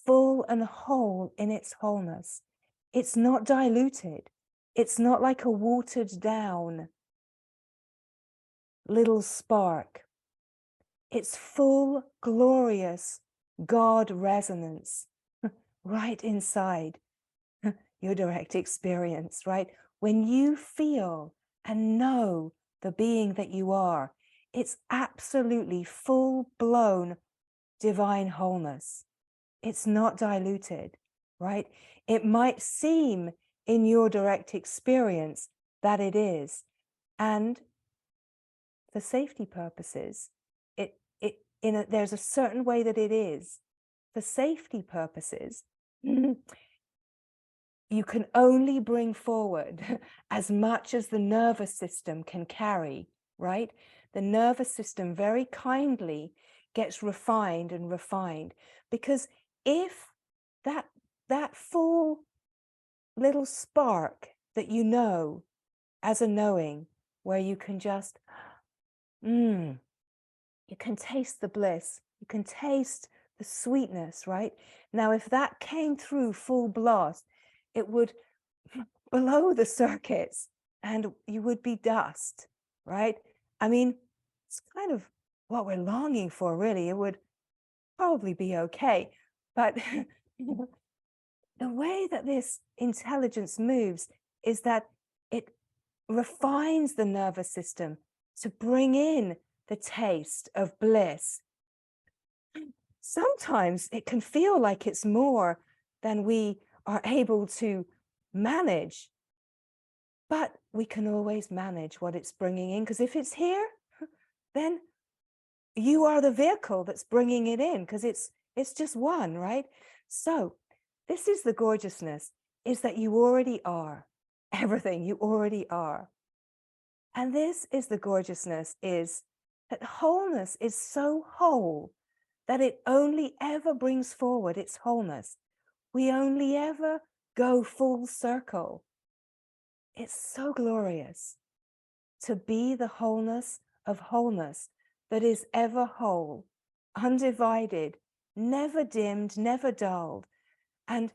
full and whole in its wholeness. It's not diluted. It's not like a watered down little spark. It's full, glorious God resonance right inside your direct experience, right? When you feel and know the being that you are, it's absolutely full-blown divine wholeness. It's not diluted, right? It might seem in your direct experience that it is, and for safety purposes, there's a certain way that it is. For safety purposes, you can only bring forward as much as the nervous system can carry, right? the nervous system very kindly gets refined and refined. Because if that full little spark that you know as a knowing, where you can just, you can taste the bliss, you can taste the sweetness, right? Now, if that came through full blast, it would blow the circuits and you would be dust, right? I mean, it's kind of what we're longing for, really. It would probably be okay. But the way that this intelligence moves is that it refines the nervous system to bring in the taste of bliss. Sometimes it can feel like it's more than we are able to manage, but we can always manage what it's bringing in, because if it's here, then you are the vehicle that's bringing it in, because it's just one, right? So this is the gorgeousness, is that you already are everything. You already are. And this is the gorgeousness, is that wholeness is so whole that it only ever brings forward its wholeness. We only ever go full circle. It's so glorious to be the wholeness of wholeness that is ever whole, undivided, never dimmed, never dulled. And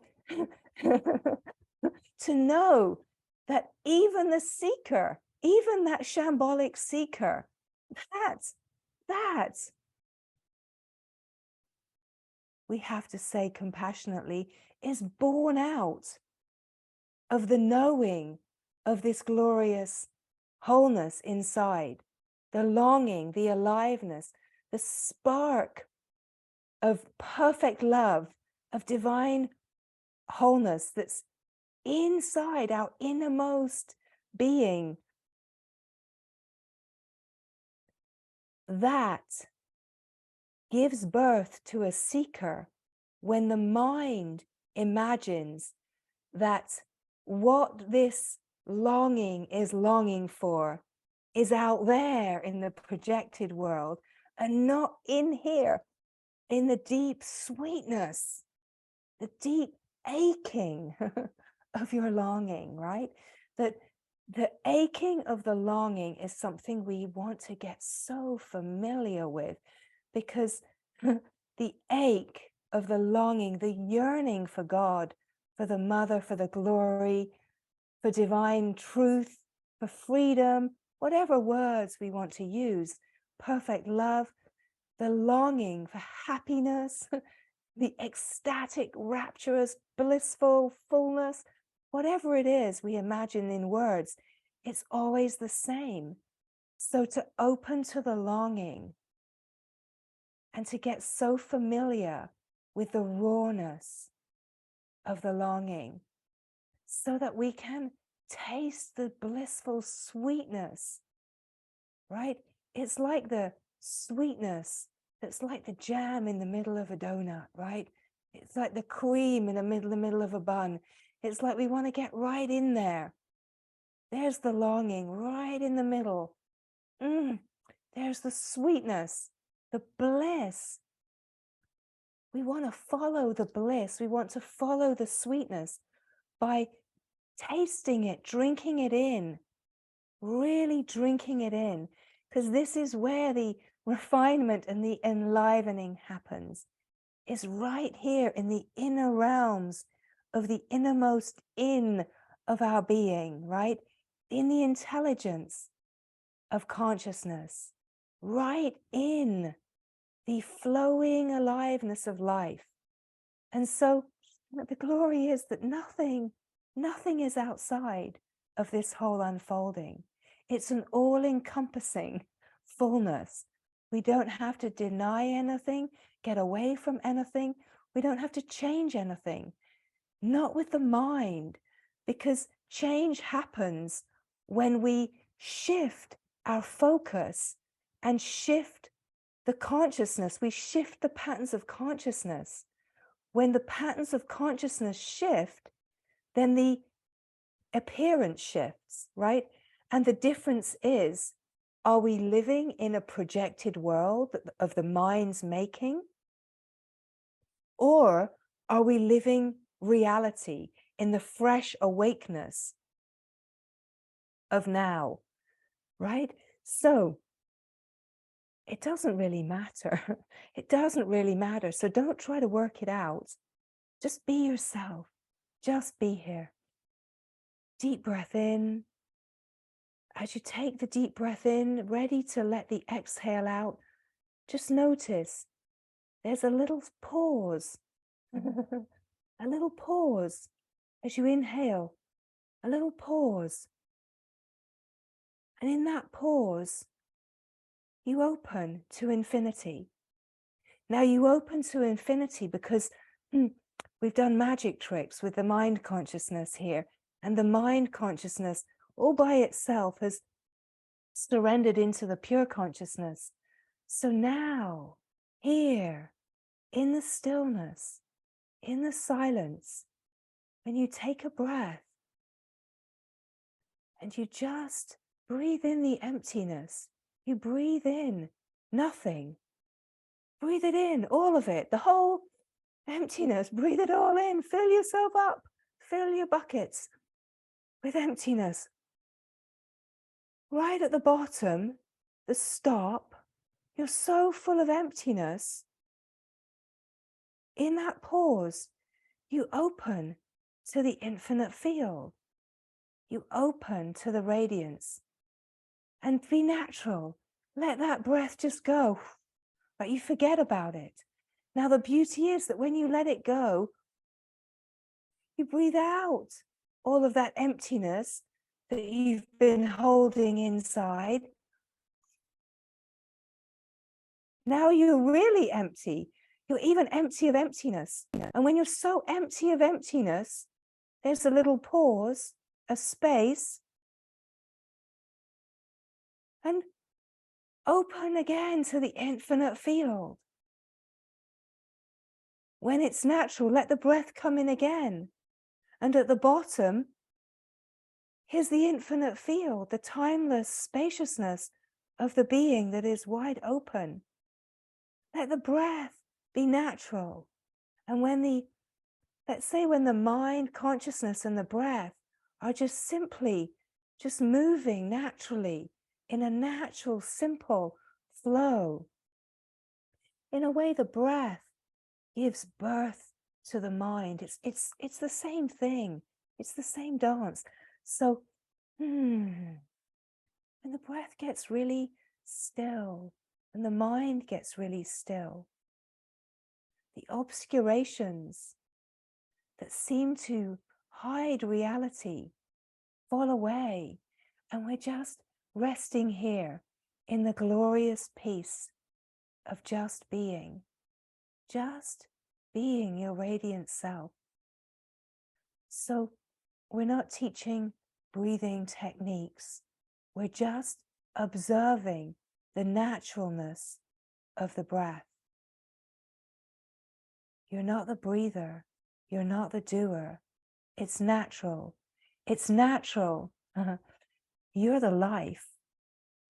to know that even the seeker, even that shambolic seeker, that we have to say compassionately, is born out of the knowing of this glorious wholeness inside, the longing, the aliveness, the spark of perfect love, of divine wholeness that's inside our innermost being. That gives birth to a seeker when the mind imagines that what this longing is longing for is out there in the projected world and not in here, in the deep sweetness, the deep aching of your longing, right? That the aching of the longing is something we want to get so familiar with, because the ache of the longing, the yearning for God, for the mother, for the glory, for divine truth, for freedom, whatever words we want to use, perfect love, the longing for happiness, the ecstatic, rapturous, blissful fullness, whatever it is we imagine in words, it's always the same. So to open to the longing and to get so familiar with the rawness of the longing, so that we can taste the blissful sweetness, right? It's like the sweetness that's like the jam in the middle of a donut, right? It's like the cream in the middle of a bun. It's like we want to get right in there. There's the longing right in the middle. There's the sweetness, the bliss. We want to follow the bliss. We want to follow the sweetness by tasting it, drinking it in, really drinking it in, because this is where the refinement and the enlivening happens, is right here in the inner realms of the innermost in of our being, right? In the intelligence of consciousness, right in the flowing aliveness of life. And so the glory is that nothing is outside of this whole unfolding. It's an all-encompassing fullness. We don't have to deny anything, get away from anything. We don't have to change anything, not with the mind, because change happens when we shift our focus and shift the consciousness. We shift the patterns of consciousness. When the patterns of consciousness shift, then the appearance shifts, right? And the difference is Are we living in a projected world of the mind's making? Or are we living reality in the fresh awakeness of now, right? So it doesn't really matter. It doesn't really matter. So don't try to work it out. Just be yourself. Just be here. Deep breath in. As you take the deep breath in, ready to let the exhale out, just notice there's a little pause. A little pause as you inhale. A little pause. And in that pause, you open to infinity. Now you open to infinity because we've done magic tricks with the mind consciousness here. And the mind consciousness all by itself has surrendered into the pure consciousness. So now, here, in the stillness, in the silence, when you take a breath and you just breathe in the emptiness, you breathe in nothing. Breathe it in, all of it, the whole emptiness. Breathe it all in. Fill yourself up. Fill your buckets with emptiness. Right at the bottom, the stop, you're so full of emptiness. In that pause, you open to the infinite field. You open to the radiance. And be natural. Let that breath just go. But you forget about it. Now, the beauty is that when you let it go, you breathe out all of that emptiness that you've been holding inside. Now you're really empty. You're even empty of emptiness. And when you're so empty of emptiness, there's a little pause, a space, and open again to the infinite field. When it's natural, let the breath come in again. And at the bottom, here's the infinite field, the timeless spaciousness of the being that is wide open. Let the breath be natural. And let's say when the mind, consciousness, and the breath are just simply just moving naturally in a natural, simple flow. In a way, the breath gives birth to the mind. It's the same thing. It's the same dance. So, when the breath gets really still and the mind gets really still, the obscurations that seem to hide reality fall away, and we're just resting here in the glorious peace of just being your radiant self. So we're not teaching breathing techniques. We're just observing the naturalness of the breath. You're not the breather. You're not the doer. It's natural. It's natural. You're the life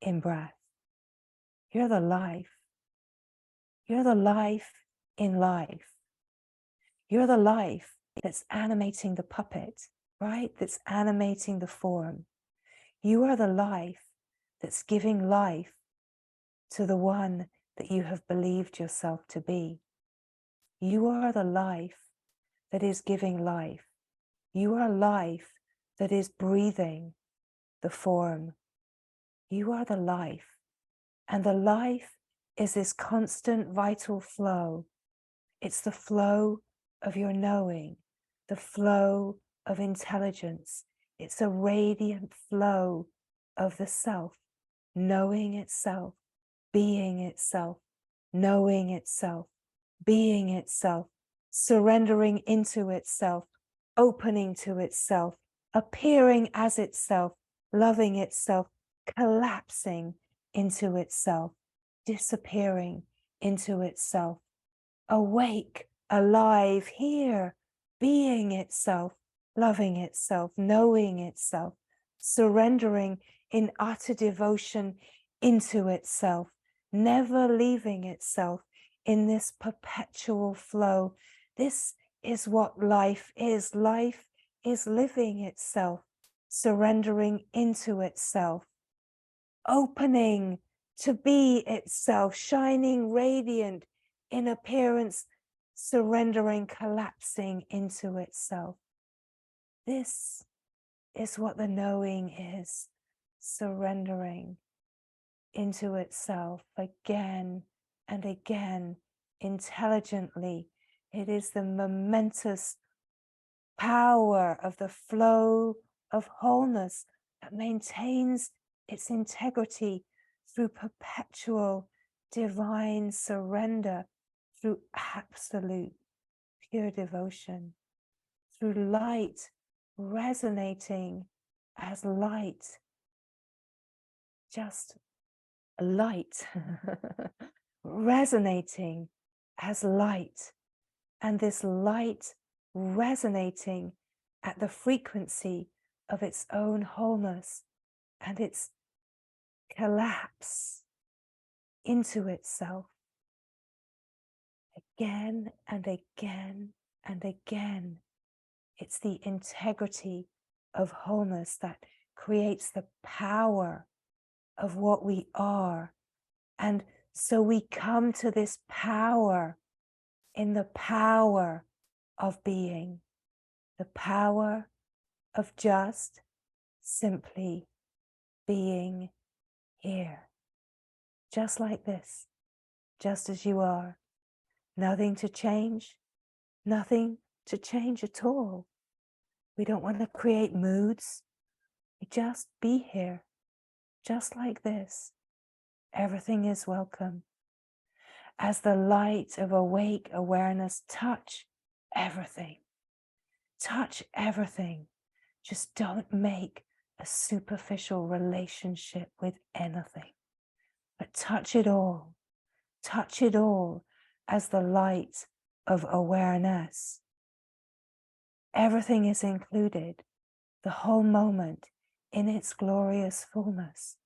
in breath. You're the life. You're the life in life. You're the life that's animating the puppet, right? That's animating the form. You are the life that's giving life to the one that you have believed yourself to be. You are the life that is giving life. You are life that is breathing the form. You are the life. And the life is this constant vital flow. It's the flow of your knowing, the flow of intelligence. It's a radiant flow of the self, knowing itself, being itself, knowing itself, being itself, surrendering into itself, opening to itself, appearing as itself, loving itself, collapsing into itself, disappearing into itself, awake, alive, here, being itself, loving itself, knowing itself, surrendering in utter devotion into itself, never leaving itself in this perpetual flow. This is what life is. Life is living itself, surrendering into itself, opening to be itself, shining radiant in appearance, surrendering, collapsing into itself. This is what the knowing is, surrendering into itself again and again, intelligently. It is the momentous power of the flow of wholeness that maintains its integrity through perpetual divine surrender, through absolute pure devotion, through light resonating as light, just light, resonating as light, and this light resonating at the frequency of its own wholeness and its collapse into itself again and again and again. It's the integrity of wholeness that creates the power of what we are. And so we come to this power in the power of being, the power of just simply being here, just like this, just as you are. Nothing to change, nothing to change at all. We don't want to create moods. We just be here, just like this. Everything is welcome. As the light of awake awareness, touch everything. Touch everything. Just don't make a superficial relationship with anything, but touch it all. Touch it all as the light of awareness. Everything is included, the whole moment in its glorious fullness.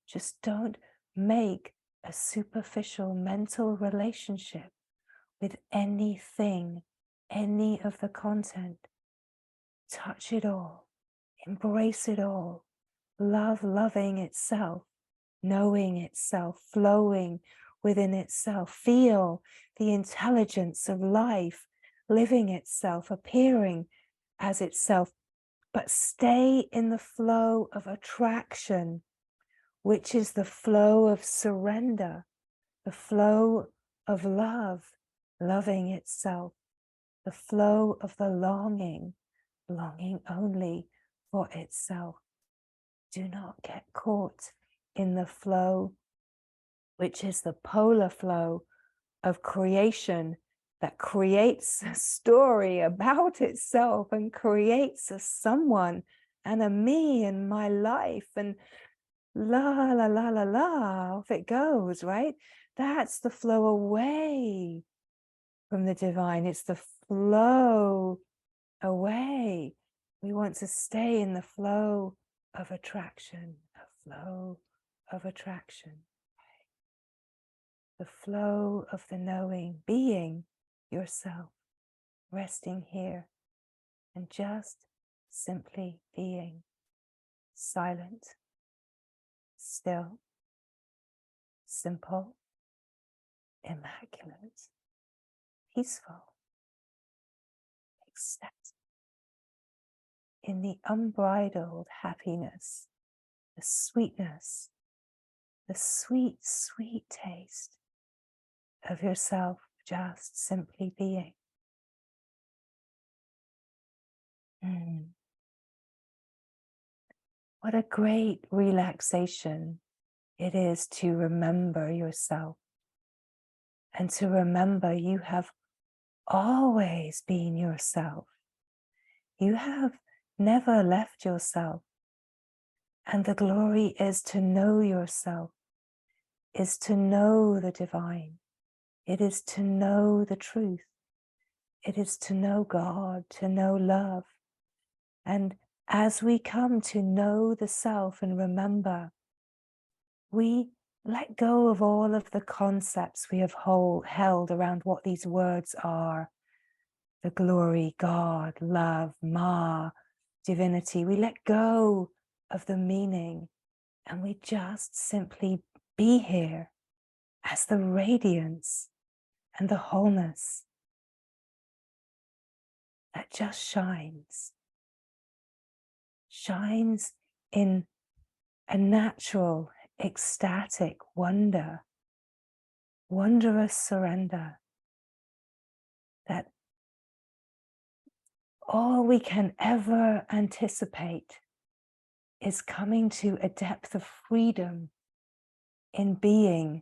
Just don't make a superficial mental relationship with anything, any of the content. Touch it all, embrace it all, loving itself, knowing itself, flowing within itself. Feel the intelligence of life living itself, appearing as itself, but stay in the flow of attraction, which is the flow of surrender, the flow of love, loving itself, the flow of the longing, longing only for itself. Do not get caught in the flow, which is the polar flow of creation that creates a story about itself and creates a someone and a me in my life, and la la la la la, off it goes, right? That's the flow away from the divine. It's the flow away. We want to stay in the flow of attraction, a flow of attraction, the flow of the knowing, being yourself, resting here and just simply being silent, still, simple, immaculate, peaceful, ecstatic, in the unbridled happiness, the sweetness, the sweet, sweet taste of yourself, just simply being. What a great relaxation it is to remember yourself and to remember you have always been yourself. You have never left yourself. And the glory is to know yourself, is to know the divine. It is to know the truth. It is to know God, to know love. And as we come to know the self and remember we let go of all of the concepts we have held around what these words are. The glory, God, love, Ma, divinity. We let go of the meaning and we just simply be here as the radiance and the wholeness that just shines in a natural, ecstatic wonder, wondrous surrender, that all we can ever anticipate is coming to a depth of freedom in being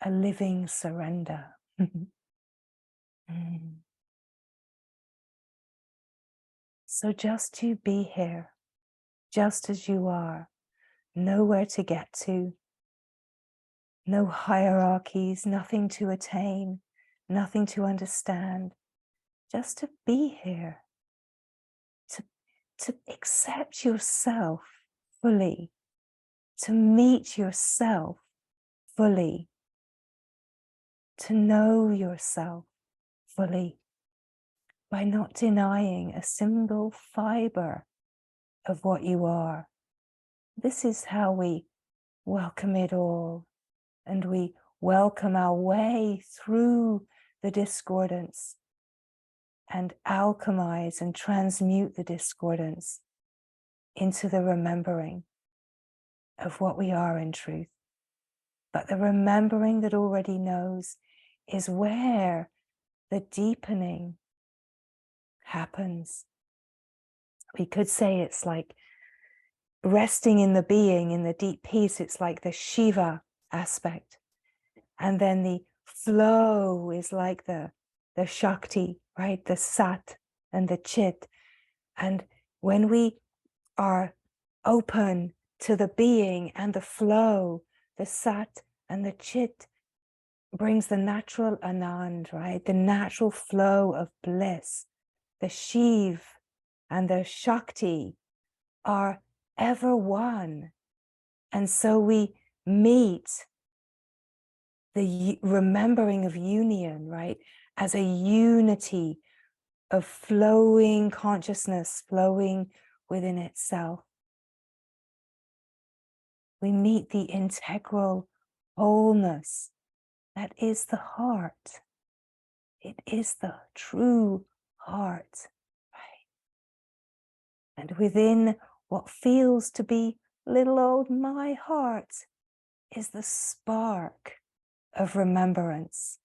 a living surrender. Mm. So just to be here, just as you are, nowhere to get to, no hierarchies, nothing to attain, nothing to understand, just to be here, to accept yourself fully, to meet yourself fully, to know yourself fully by not denying a single fiber of what you are. This is how we welcome it all, and we welcome our way through the discordance and alchemize and transmute the discordance into the remembering of what we are in truth. But the remembering that already knows is where the deepening happens. We could say it's like resting in the being, in the deep peace. It's like the Shiva aspect. And then the flow is like the Shakti, right? The Sat and the Chit. And when we are open to the being and the flow, the Sat and the Chit brings the natural Anand, right? The natural flow of bliss. The Shiv and the Shakti are ever one. And so we meet the remembering of union, right? As a unity of flowing consciousness, flowing within itself. We meet the integral wholeness that is the heart. It is the true heart, right? And within what feels to be little old my heart is the spark of remembrance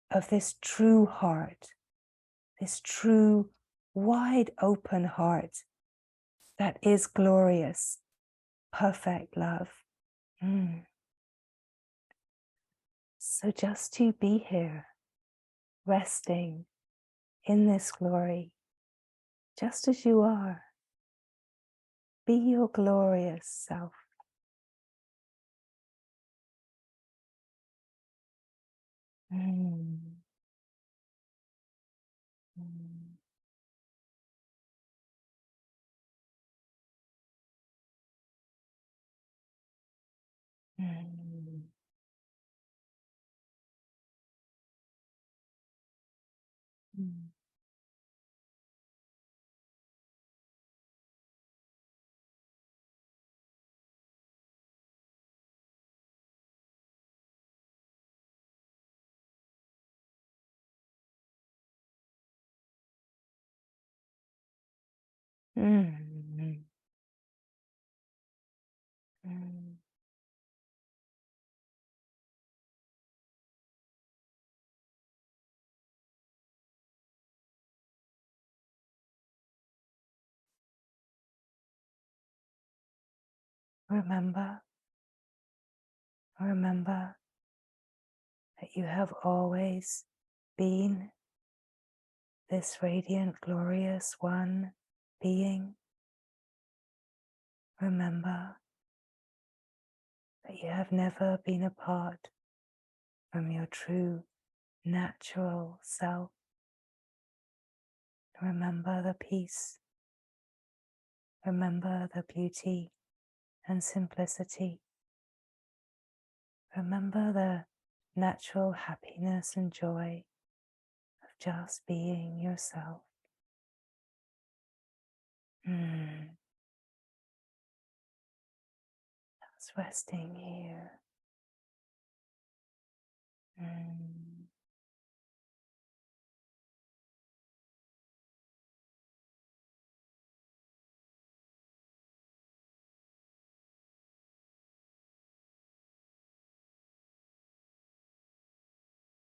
of this true heart, this true wide open heart that is glorious, perfect love. So just to be here, resting in this glory, just as you are, be your glorious self. Mm. Mm. Mm. Mm. Mm. Mm. Remember, remember that you have always been this radiant, glorious one being. Remember that you have never been apart from your true natural self. Remember the peace. Remember the beauty and simplicity Remember the natural happiness and joy of just being yourself. Just resting here.